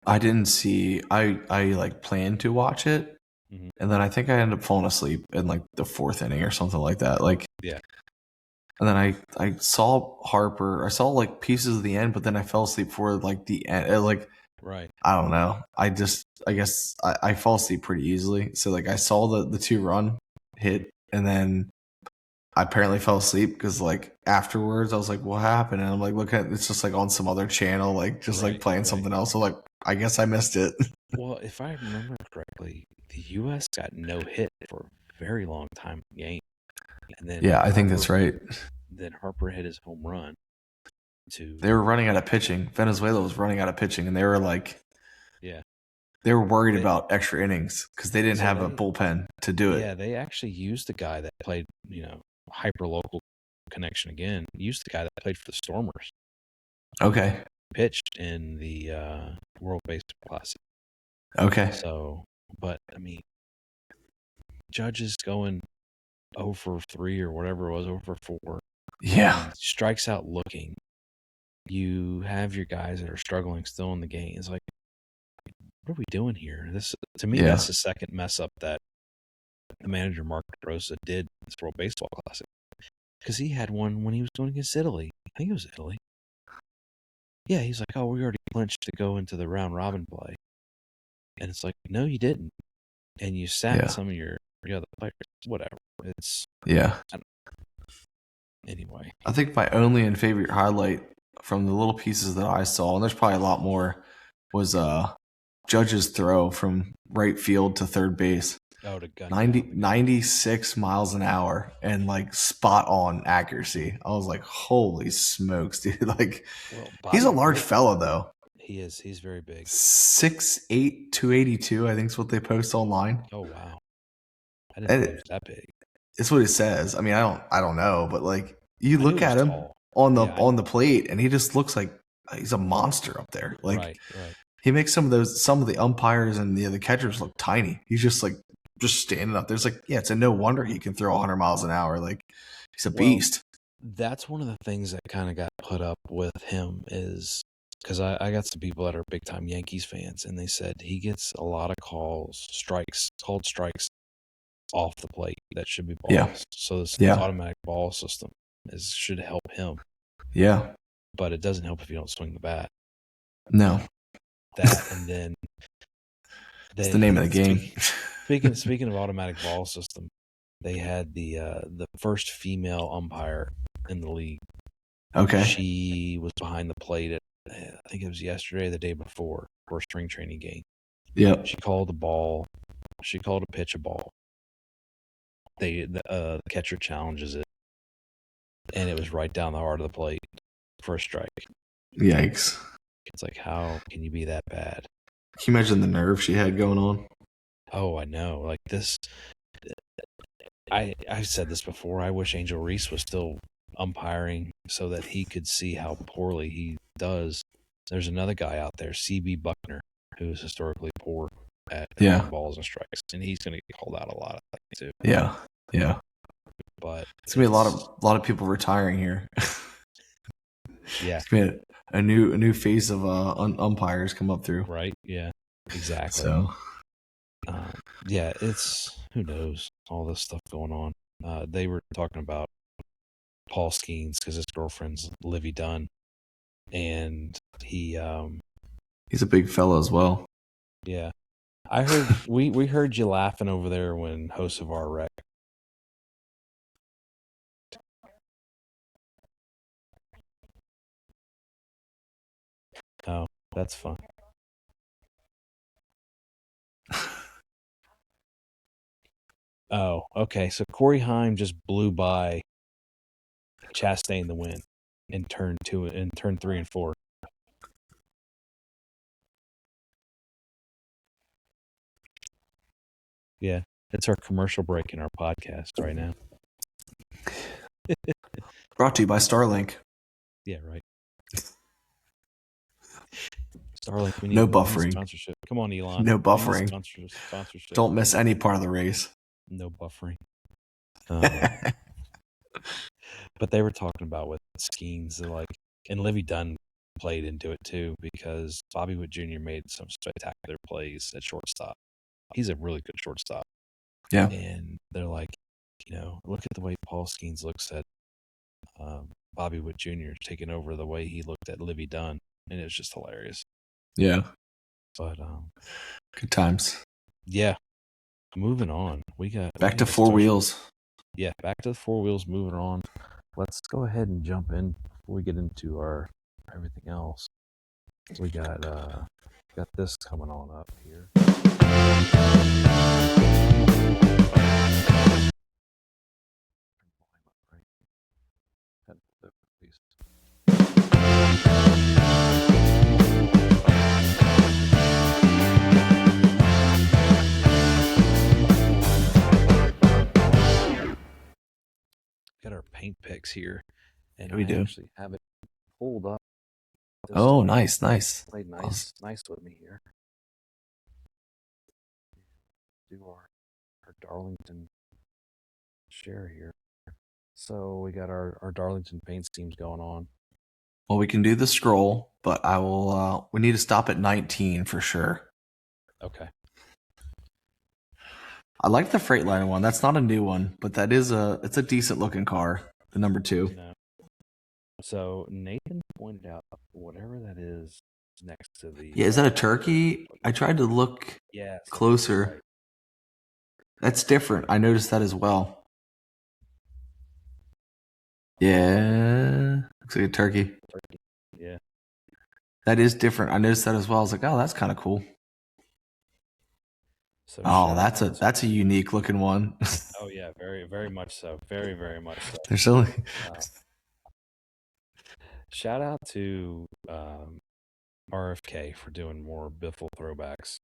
I didn't see. I like planned to watch it, Mhm. and then I think I ended up falling asleep in like the fourth inning or something like that. Like, Yeah. And then I saw Harper. I saw like pieces of the end, but then I fell asleep for like the end. Like Right. I don't know. I guess I fall asleep pretty easily. So like I saw the 2-run hit, and then I apparently fell asleep because like afterwards I was like, what happened? And I'm like, look at it's just like on some other channel, like just like Right. playing Right. something else. So like I guess I missed it. Well, if I remember correctly, the U.S. got no hit for a very long time in the game, and then Yeah, I think that's right. Harper hit his home run They to were running out of pitching. Venezuela was running out of pitching, and they were like, yeah. they were worried They, about extra innings because they didn't so have a bullpen to do it. yeah, they actually used the guy that played, hyper local connection again. Used the guy that played for the Stormers. Okay. Pitched in the World Baseball Classic. Okay. So, but I mean, Judge is going 0 for 3 or whatever it was, 0 for 4. Yeah. He strikes out looking. You have your guys that are struggling still in the game. It's like, what are we doing here? This, to me, that's the second mess up that the manager Mark Rosa did this World Baseball Classic, because he had one when he was going against Italy. I think it was Italy. Yeah, he's like, oh, we already clinched to go into the round robin play, and it's like, no, you didn't, and you sat some of your other players. Whatever. It's anyway. I think my only and favorite highlight from the little pieces that I saw, and there's probably a lot more, was Judge's throw from right field to third base. Oh, to gun 96 miles an hour and like spot on accuracy. I was like, holy smokes, dude. Like, he's a large fella though. He is. He's very big. 6'8", 282, I think is what they post online. Oh, wow. I didn't know he was that big. It's what it says. I mean, I don't know, but like you look at him tall. on the plate and he just looks like he's a monster up there. Like right. He makes some of the umpires and the catchers look tiny. He's just like just standing up there. It's like, yeah, it's no wonder he can throw 100 miles an hour. Like, he's a beast. That's one of the things that kind of got put up with him, is because I got some people that are big time Yankees fans, and they said he gets a lot of called strikes off the plate that should be balls. Yeah. So this automatic ball system should help him. Yeah. But it doesn't help if you don't swing the bat. No. That, and then it's the name of the game. Speaking of automatic ball system, they had the first female umpire in the league. Okay. She was behind the plate at, I think it was yesterday or the day before, for a spring training game. Yep. She called the ball. She called a pitch a ball. The catcher challenges it, and it was right down the heart of the plate for a strike. Yikes. It's like, how can you be that bad? Can you imagine the nerve she had going on? Oh, I know. Like this, I've said this before. I wish Angel Reese was still umpiring so that he could see how poorly he does. There's another guy out there, CB Buckner, who is historically poor at balls and strikes, and he's going to get called out a lot, I think, too. Yeah. But it's gonna be a lot of people retiring here. Yeah, it's gonna be a new phase of umpires come up through. Right. Yeah. Exactly. So, yeah, it's, who knows, all this stuff going on. They were talking about Paul Skeens because his girlfriend's Livy Dunn, and he's a big fellow as well. Yeah, I heard we heard you laughing over there when Hocevar wrecked. Oh, that's fun. Oh, okay. So Corey Haim just blew by Chastain the win in turn 3 and 4. Yeah, it's our commercial break in our podcast right now. Brought to you by Starlink. Yeah, right. Starlink, we need no buffering. Sponsorship. Come on, Elon. No buffering. Sponsorship. Don't miss any part of the race. No buffering. But they were talking about with Skeens, like, and Livy Dunn played into it too, because Bobby Wood Jr. made some spectacular plays at shortstop. He's a really good shortstop. Yeah. And they're like, look at the way Paul Skeens looks at Bobby Witt Jr. taking over the way he looked at Livy Dunn, and it was just hilarious. Yeah. But good times. Yeah. Moving on. We got back to four wheels. Yeah, back to the four wheels. Moving on. Let's go ahead and jump in before we get into our everything else. We got this coming on up here. Got our paint picks here, and we do actually have it pulled up. Oh, nice. Played nice with me here. Do our Darlington share here. So we got our Darlington paint schemes going on. Well, we can do the scroll, but I will. We need to stop at 19 for sure. Okay. I like the Freightliner one. That's not a new one, but it's a decent looking car. The number 2. No. So Nathan pointed out whatever that is next to the. Yeah, is that a turkey? I tried to look closer. Right. That's different. I noticed that as well. Yeah, looks like a turkey. Yeah, that is different. I noticed that as well. I was like, oh, that's kind of cool. So that's a unique looking one. Oh yeah, very very much so. Very very much so. There's only. Shout out to RFK for doing more Biffle throwbacks.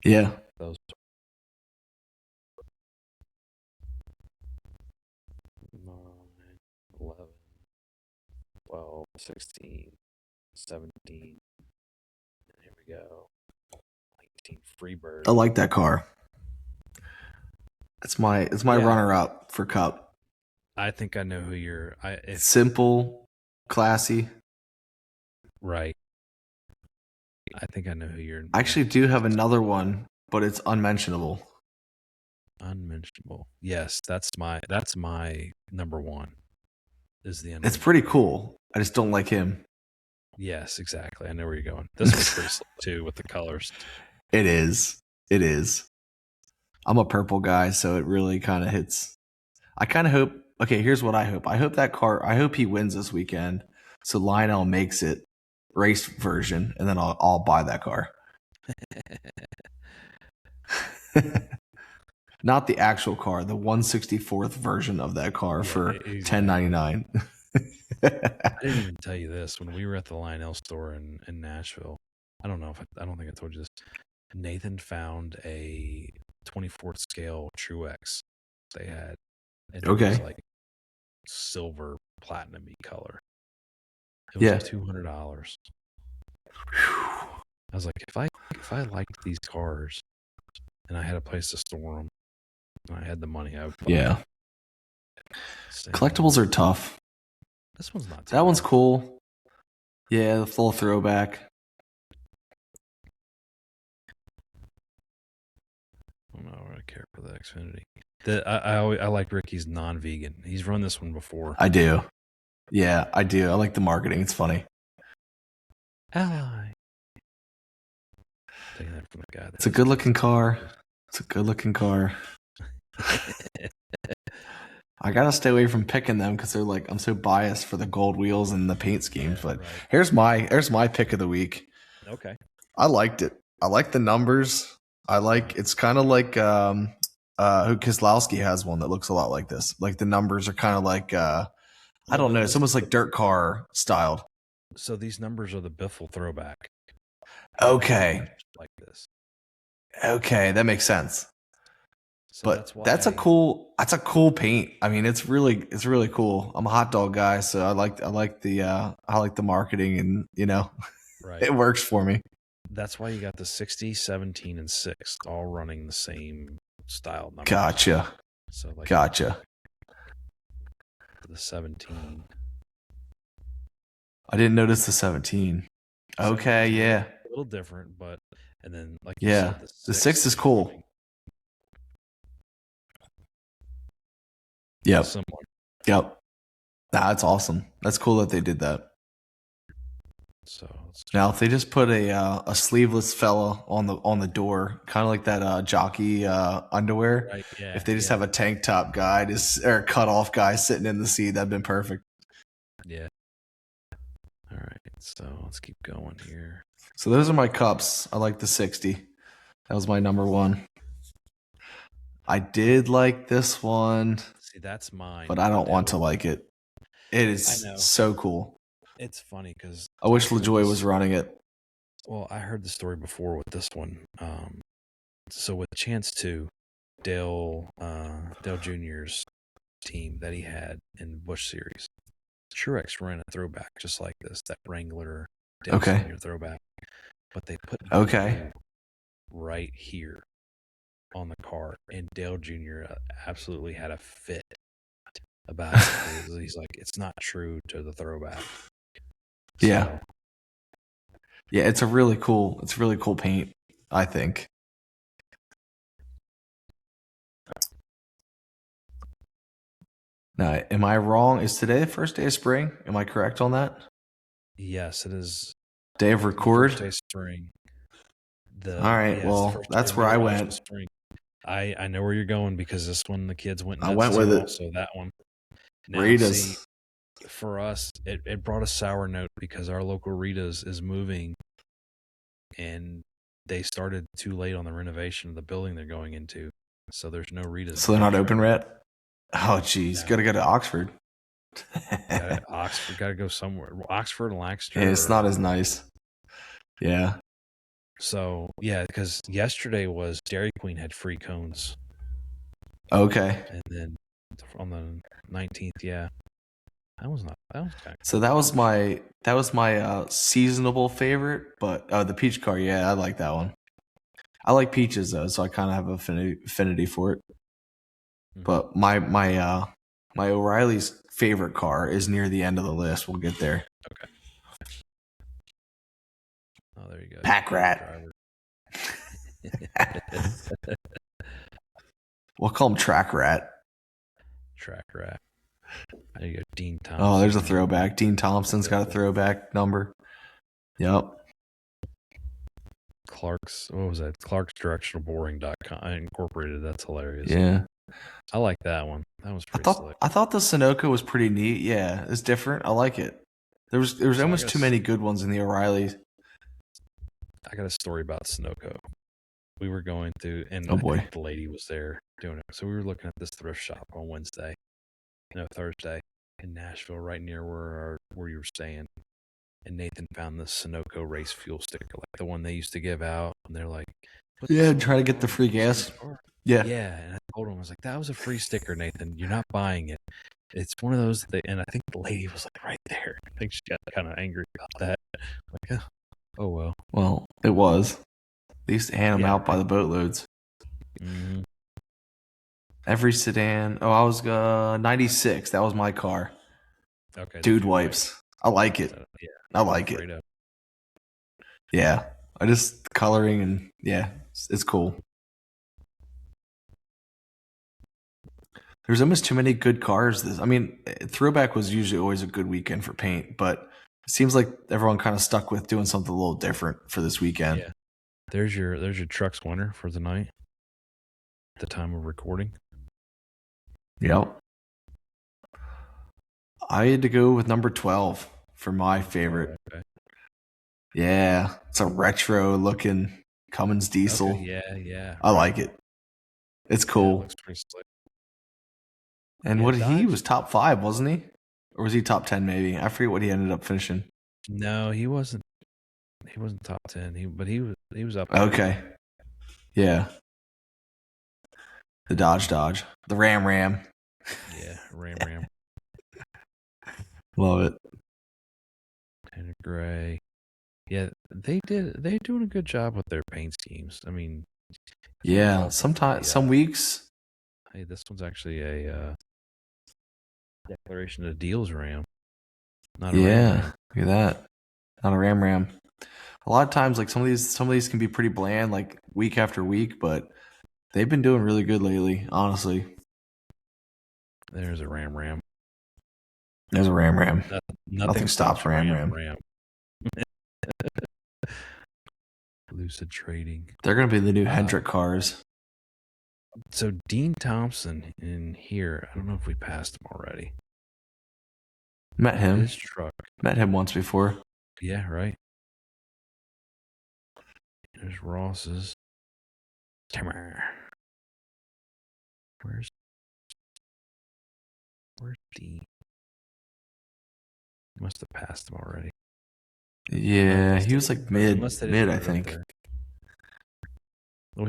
Yeah. Those 9, 11, 12, 16, 17. And here we go. 19 Freebird. I like that car. It's my runner up for Cup. I think I know who you're. Simple, classy. Right. I think I know who you're. I actually do have another one, but it's unmentionable. Unmentionable. Yes, that's my number 1. Is the It's pretty cool. I just don't like him. Yes, exactly. I know where you're going. This one's pretty slick too with the colors. It is. I'm a purple guy, so it really kind of hits. I kind of hope. Okay, here's what I hope. I hope he wins this weekend, so Lionel makes it race version, and then I'll buy that car. Not the actual car, the 164th version of that car for $10.99. I didn't even tell you this when we were at the Lionel store in Nashville. I don't think I told you this. Nathan found a 24th scale Truex they had. And it was like silver platinum-y color. It was like $200. I was like, if I liked these cars and I had a place to store them and I had the money, I would buy them. Collectibles are tough. This one's not too That bad. One's cool. Yeah, the full throwback. I don't know. I care for the Xfinity. I like Ricky's non-vegan. He's run this one before. I do. Yeah, I do. I like the marketing. It's funny. Ally. Taking that from a guy. It's a good-looking car. I gotta stay away from picking them because they're like I'm so biased for the gold wheels and the paint schemes. But here's my pick of the week. Okay. I liked it. I like the numbers. It's kind of like Keselowski has one that looks a lot like this. Like the numbers are kind of like I don't know. It's almost like dirt car styled. So these numbers are the Biffle throwback. Okay. Like this. Okay, that makes sense. So but that's a cool paint. I mean, it's really cool. I'm a hot dog guy, so I like the marketing, and it works for me. That's why you got the 60, 17, and 6 all running the same style number. Gotcha. So gotcha. The 17. I didn't notice the 17. Okay, yeah. A little different, but and then said, the 6 is cool. Yep. Similar. Yep. That's awesome. That's cool that they did that. So Now, if they just put a sleeveless fella on the door, kind of like that jockey underwear, right, if yeah, they just have a tank top guy or a cut off guy sitting in the seat, that'd been perfect. yeah. All right, so let's keep going here. So those are my cups. I like the 60. That was my number one. I did like this one, See, that's mine. but I don't want to Dell. like it. It I is know. so cool. It's funny because I wish LaJoy was running it. Well, I heard the story before with this one. So with Chance 2, Dale Jr.'s team that he had in the Busch Series, Truex ran a throwback just like this, that Wrangler Dale Okay. Sr. throwback, but they put Okay. right here on the car, and Dale Jr. Absolutely had a fit about it. He's like, it's not true to the throwback. Yeah. Yeah, it's really cool paint, I think. Now, am I wrong? Is today the first day of spring? Am I correct on that? Yes, it is. Day of record? First day of spring. All right, well, that's where I went. Spring. I know where you're going because this one the kids went nuts I went with to it. also that one. Now, Rita's. see, for us, it brought a sour note because our local Rita's is moving, and they started too late on the renovation of the building they're going into, so there's no Rita's. So they're not open yet? Oh, geez. No. Got to go to Oxford. Oxford, got to go somewhere. Oxford, Lancaster. Yeah, it's not as nice. Yeah. So, yeah, because yesterday was Dairy Queen had free cones. Okay. And then on the 19th, yeah. That was kind of so that was my seasonable favorite, but the peach car, yeah, I like that one. I like peaches though, so I kind of have affinity for it. Mm-hmm. But my O'Reilly's favorite car is near the end of the list. We'll get there. Okay. Oh, there you go. Pack rat. We'll call him Track Rat. Track Rat. There you go, Dean Thompson. Oh, there's a throwback. Dean Thompson's got a throwback number. Yep. Clark's Directional Boring.com Incorporated. That's hilarious. Yeah. I like that one. That was pretty slick. I thought the Sunoco was pretty neat. Yeah, it's different. I like it. There was almost too many good ones in the O'Reilly. I got a story about Sunoco. We were going through, and oh boy, the lady was there doing it. So we were looking at this thrift shop on Thursday in Nashville, right near where you were staying. And Nathan found the Sunoco race fuel sticker, like the one they used to give out. And they're like, yeah, try to get the free gas. Yeah. Yeah. And I told him, I was like, that was a free sticker, Nathan. You're not buying it. It's one of those. And I think the lady was like right there. I think she got kind of angry about that. Like, oh, well. Well, it was. They used to hand them out by the boatloads. Mm-hmm. Every sedan. Oh, I was 96. That was my car. Okay. Dude wipes. I like it. Yeah. I like it. Yeah. I just coloring and yeah, it's cool. There's almost too many good cars. Throwback was usually always a good weekend for paint, but it seems like everyone kind of stuck with doing something a little different for this weekend. Yeah. There's your truck's winner for the night. At the time of recording. Yep. I had to go with number 12 for my favorite. Oh, okay. Yeah, it's a retro looking Cummins diesel. Okay, yeah. I like it. It's cool. Yeah, it looks pretty slick. And he was top 5, wasn't he? Or was he top 10 maybe? I forget what he ended up finishing. No, he wasn't. He wasn't top 10. But he was up. Okay. Yeah. The Dodge. The Ram. Yeah, Ram. Love it. And gray. Yeah, they're doing a good job with their paint schemes. I mean, yeah, sometimes some weeks. Hey, this one's actually a declaration of deals Ram. Not a Ram. Look at that. Not a Ram. A lot of times, like some of these can be pretty bland, like week after week, but they've been doing really good lately, honestly. There's a Ram. There's a Ram. Nothing stops Ram. Lucid Trading. They're going to be the new Hendrick cars. So Dean Thompson in here, I don't know if we passed him already. Met him. His truck. Met him once before. Yeah, right. There's Ross's. Timmer. Where's Dean? Must have passed him already. Yeah, he was like mid, I think.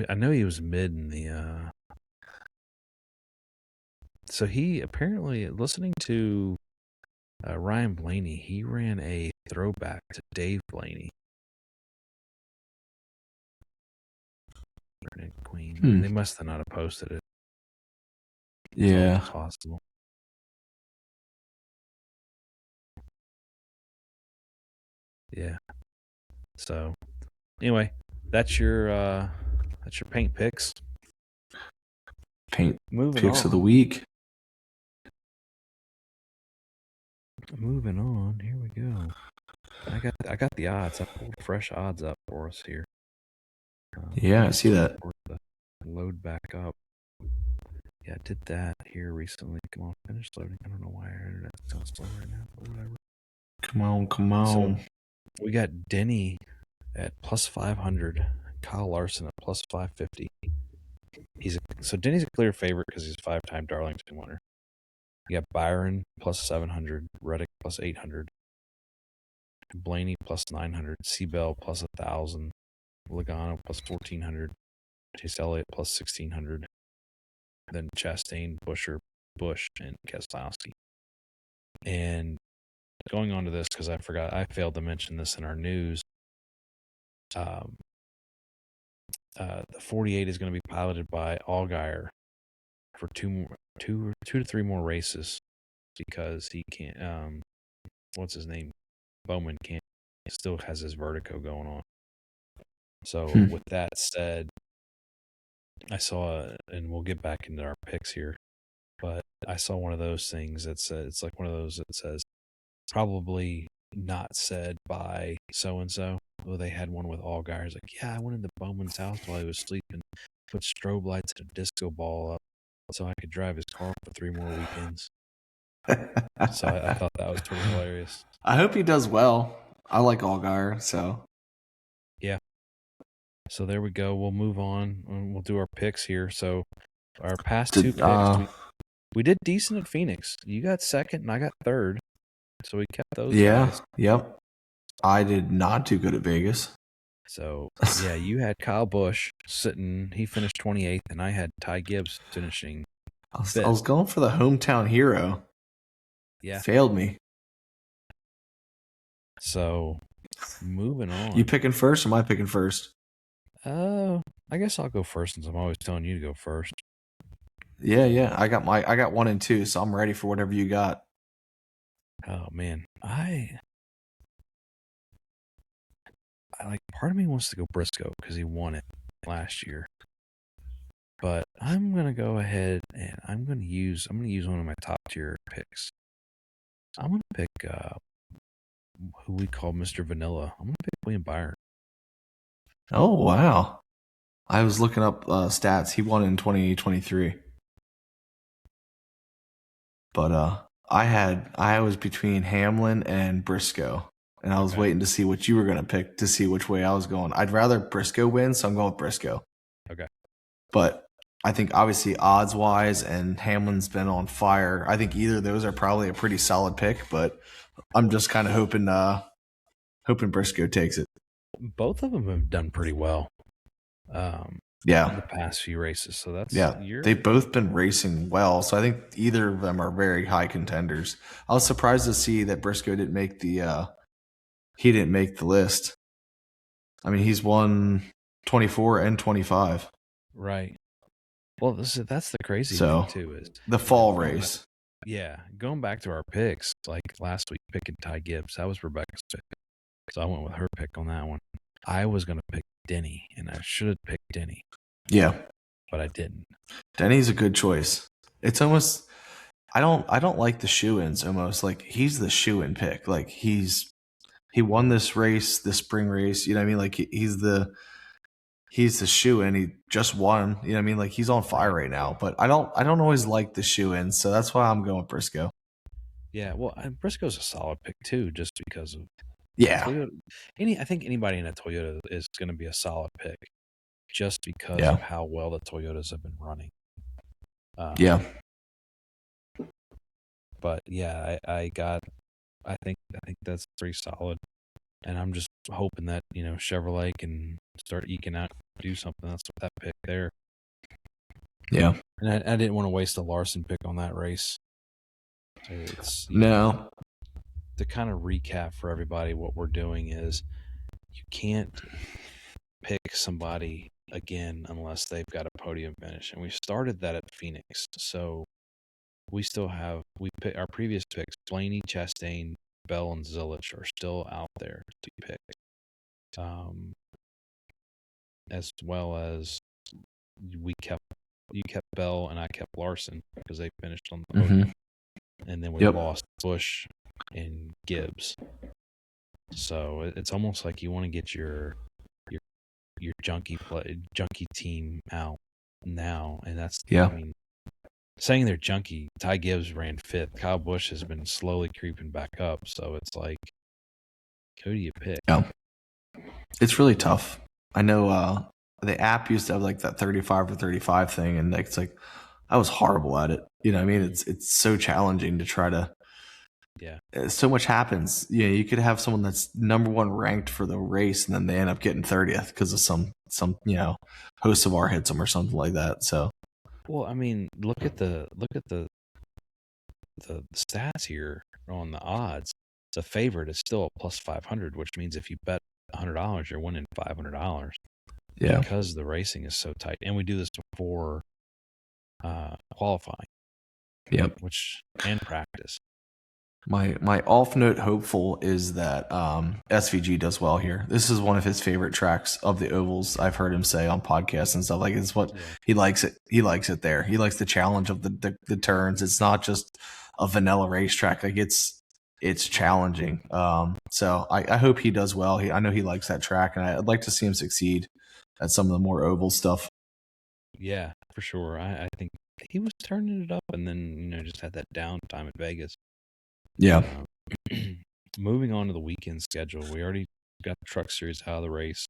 I know he was mid in the. So he apparently, listening to Ryan Blaney, he ran a throwback to Dave Blaney. Queen. They must have not have posted it. Yeah. It's possible. Yeah. So anyway, that's your paint picks. Paint Moving picks on. of the week. Moving on. Here we go. I got the odds. I pulled fresh odds up for us here. Yeah, I see that. Load back up. Yeah, I did that here recently. Come on, finish loading. I don't know why our internet's so slow right now, but whatever. Come on. So we got Denny at plus 500, Kyle Larson at plus 550. So Denny's a clear favorite because he's a 5-time Darlington winner. You got Byron plus 700, Reddick plus 800, Blaney plus 900, Seabell plus 1,000, Logano plus 1,400, Chase Elliott plus 1,600, then Chastain, Bush, and Keselowski. And going on to this, because I failed to mention this in our news, the 48 is going to be piloted by Allgaier for two to three more races because he can't. What's his name? Bowman still has his vertigo going on. So with that said, I saw, and we'll get back into our picks here, but I saw one of those things that says, it's like one of those that says probably not said by so and so. Well, they had one with Allgaier. Like, yeah, I went into Bowman's house while he was sleeping, put strobe lights and a disco ball up so I could drive his car for 3 more weekends. So I thought that was pretty hilarious. I hope he does well. I like Allgaier, so. Yeah. So there we go. We'll move on and we'll do our picks here. So our past 2 picks, we did decent at Phoenix. You got second and I got third. So we kept those guys. Yep. I did not do good at Vegas. So, yeah, you had Kyle Busch sitting. He finished 28th, and I had Ty Gibbs finishing. I was going for the hometown hero. Yeah. Failed me. So, moving on. You picking first or am I picking first? I guess I'll go first since I'm always telling you to go first. Yeah. I got 1 and 2, so I'm ready for whatever you got. Oh man. I like, part of me wants to go Briscoe because he won it last year. But I'm gonna go ahead and I'm gonna use one of my top tier picks. I'm gonna pick who we call Mr. Vanilla. I'm gonna pick William Byron. Oh wow. I was looking up stats. He won in 2023. But I was between Hamlin and Briscoe. And I was waiting to see what you were going to pick to see which way I was going. I'd rather Briscoe win, so I'm going with Briscoe. Okay. But I think obviously odds-wise and Hamlin's been on fire. I think either of those are probably a pretty solid pick, but I'm just kind of hoping Briscoe takes it. Both of them have done pretty well. Yeah. The past few races. So that's they've both been racing well. So I think either of them are very high contenders. I was surprised to see that Briscoe didn't make the list. I mean, he's won 24 and 25. Right. Well, that's the crazy thing too is the fall race. Going back to our picks, like last week picking Ty Gibbs, that was Rebecca's pick. So I went with her pick on that one. I was going to pick Denny, and I should have picked Denny. Yeah. But I didn't. Denny's a good choice. It's almost, I don't like the shoe-ins almost. Like he's the shoe-in pick. Like he won this race, this spring race. You know what I mean? Like he's the shoe-in. He just won. You know what I mean? Like he's on fire right now. But I don't always like the shoe-ins, so that's why I'm going Briscoe. Yeah, well, Briscoe's a solid pick too, just because of Yeah. Toyota. I think anybody in a Toyota is going to be a solid pick, just because Yeah. of how well the Toyotas have been running. Yeah. But yeah, I think that's pretty solid, and I'm just hoping that Chevrolet can start eking out, do something. That's what that pick there. Yeah. And I didn't want to waste a Larson pick on that race. It's No. To kind of recap for everybody, what we're doing is you can't pick somebody again unless they've got a podium finish, and we started that at Phoenix. So we still have our previous picks. Blaney, Chastain, Bell, and Zilich are still out there to be picked, as well as you kept Bell and I kept Larson because they finished on the podium, and then we lost Busch and Gibbs. So it's almost like you want to get your junkie team out now, and that's I mean, saying they're junkie. Ty Gibbs ran 5th. Kyle Busch has been slowly creeping back up, so it's like, who do you pick? Yeah, it's really tough. I know the app used to have like that 35 for 35 thing, and it's like I was horrible at it. You know what I mean? It's so challenging to try to. Yeah. So much happens. Yeah, you could have someone that's number 1 ranked for the race, and then they end up getting 30th because of some host of our hits them or something like that. So, well, I mean, look at the stats here on the odds. The favorite is still a plus 500, which means if you bet $100, you're winning $500. Yeah, because the racing is so tight, and we do this before qualifying. Yep. And practice. My off note hopeful is that SVG does well here. This is one of his favorite tracks of the ovals. I've heard him say on podcasts and stuff. Like it's what he likes it. He likes it there. He likes the challenge of the turns. It's not just a vanilla racetrack. Like it's challenging. So I hope he does well. I know he likes that track, and I'd like to see him succeed at some of the more oval stuff. Yeah, for sure. I think he was turning it up, and then just had that downtime at Vegas. Yeah. Moving on to the weekend schedule, we already got the Truck Series out of the race,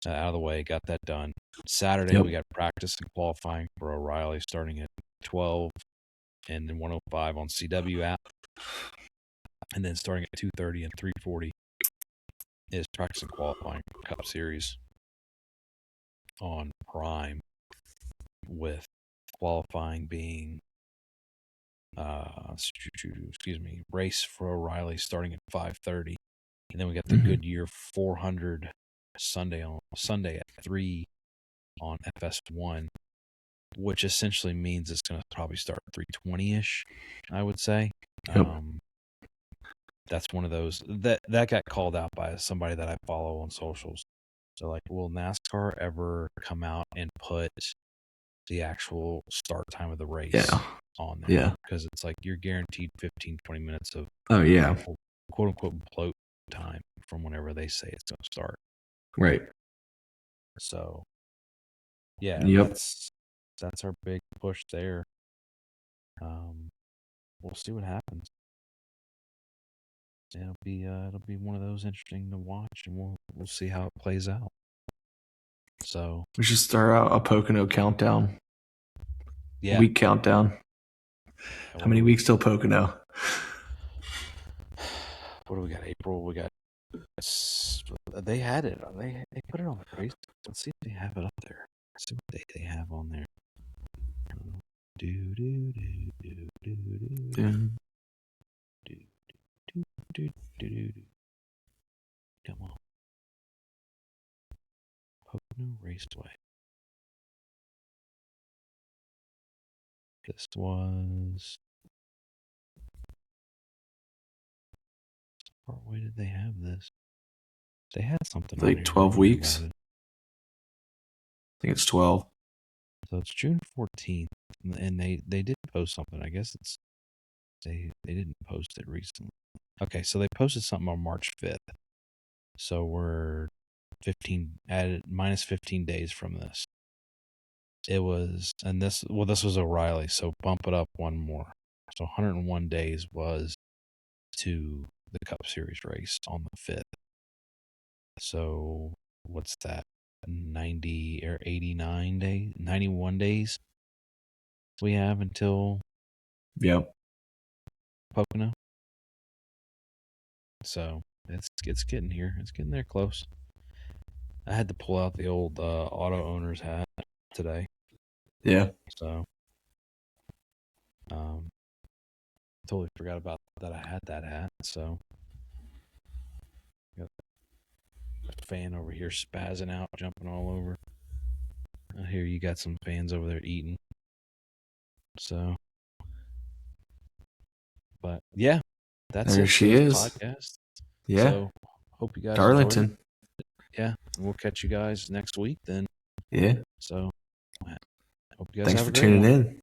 out of the way, got that done. Saturday, we got practice and qualifying for O'Reilly starting at 12 and then 105 on CW app. And then starting at 2:30 and 3:40 is practice and qualifying for Cup Series on Prime, with qualifying being race for O'Reilly starting at 5:30, and then we got the Goodyear 400 Sunday at 3 on FS1, which essentially means it's going to probably start 3:20ish, I would say. Yep. That's one of those that got called out by somebody that I follow on socials. So like, will NASCAR ever come out and put the actual start time of the race on there? Yeah. Because it's like you're guaranteed 15, 20 minutes of quote unquote float time from whenever they say it's going to start. Right. So yeah, that's our big push there. We'll see what happens. It'll be one of those interesting to watch, and we'll see how it plays out. So we should start out a Pocono countdown. Yeah. Week countdown. How many weeks till Pocono? What do we got? April. We got. They had it. They put it on the race. Let's see if they have it up there. Let's see what they have on there. Come on. Pocono Raceway. This was. What way did they have this? They had something like 12 weeks. I think it's 12. So it's June 14th, and they did post something. I guess it's They didn't post it recently. Okay, so they posted something on March 5th. So we're 15 days from this. It was, and this was O'Reilly, so bump it up one more. So 101 days was to the Cup Series race on the 5th. So what's that? 90 or 89 days, 91 days we have until Pocono. So it's getting here. It's getting there close. I had to pull out the old auto owner's hat today. Yeah. So totally forgot about that. I had that hat. So got a fan over here spazzing out, jumping all over. I hear you got some fans over there eating. So, but yeah, that's there it she for this is. podcast. Yeah. So hope you guys Darlington. enjoyed it. Yeah, we'll catch you guys next week then. Yeah. So hope you guys Thanks have for a great tuning one. in.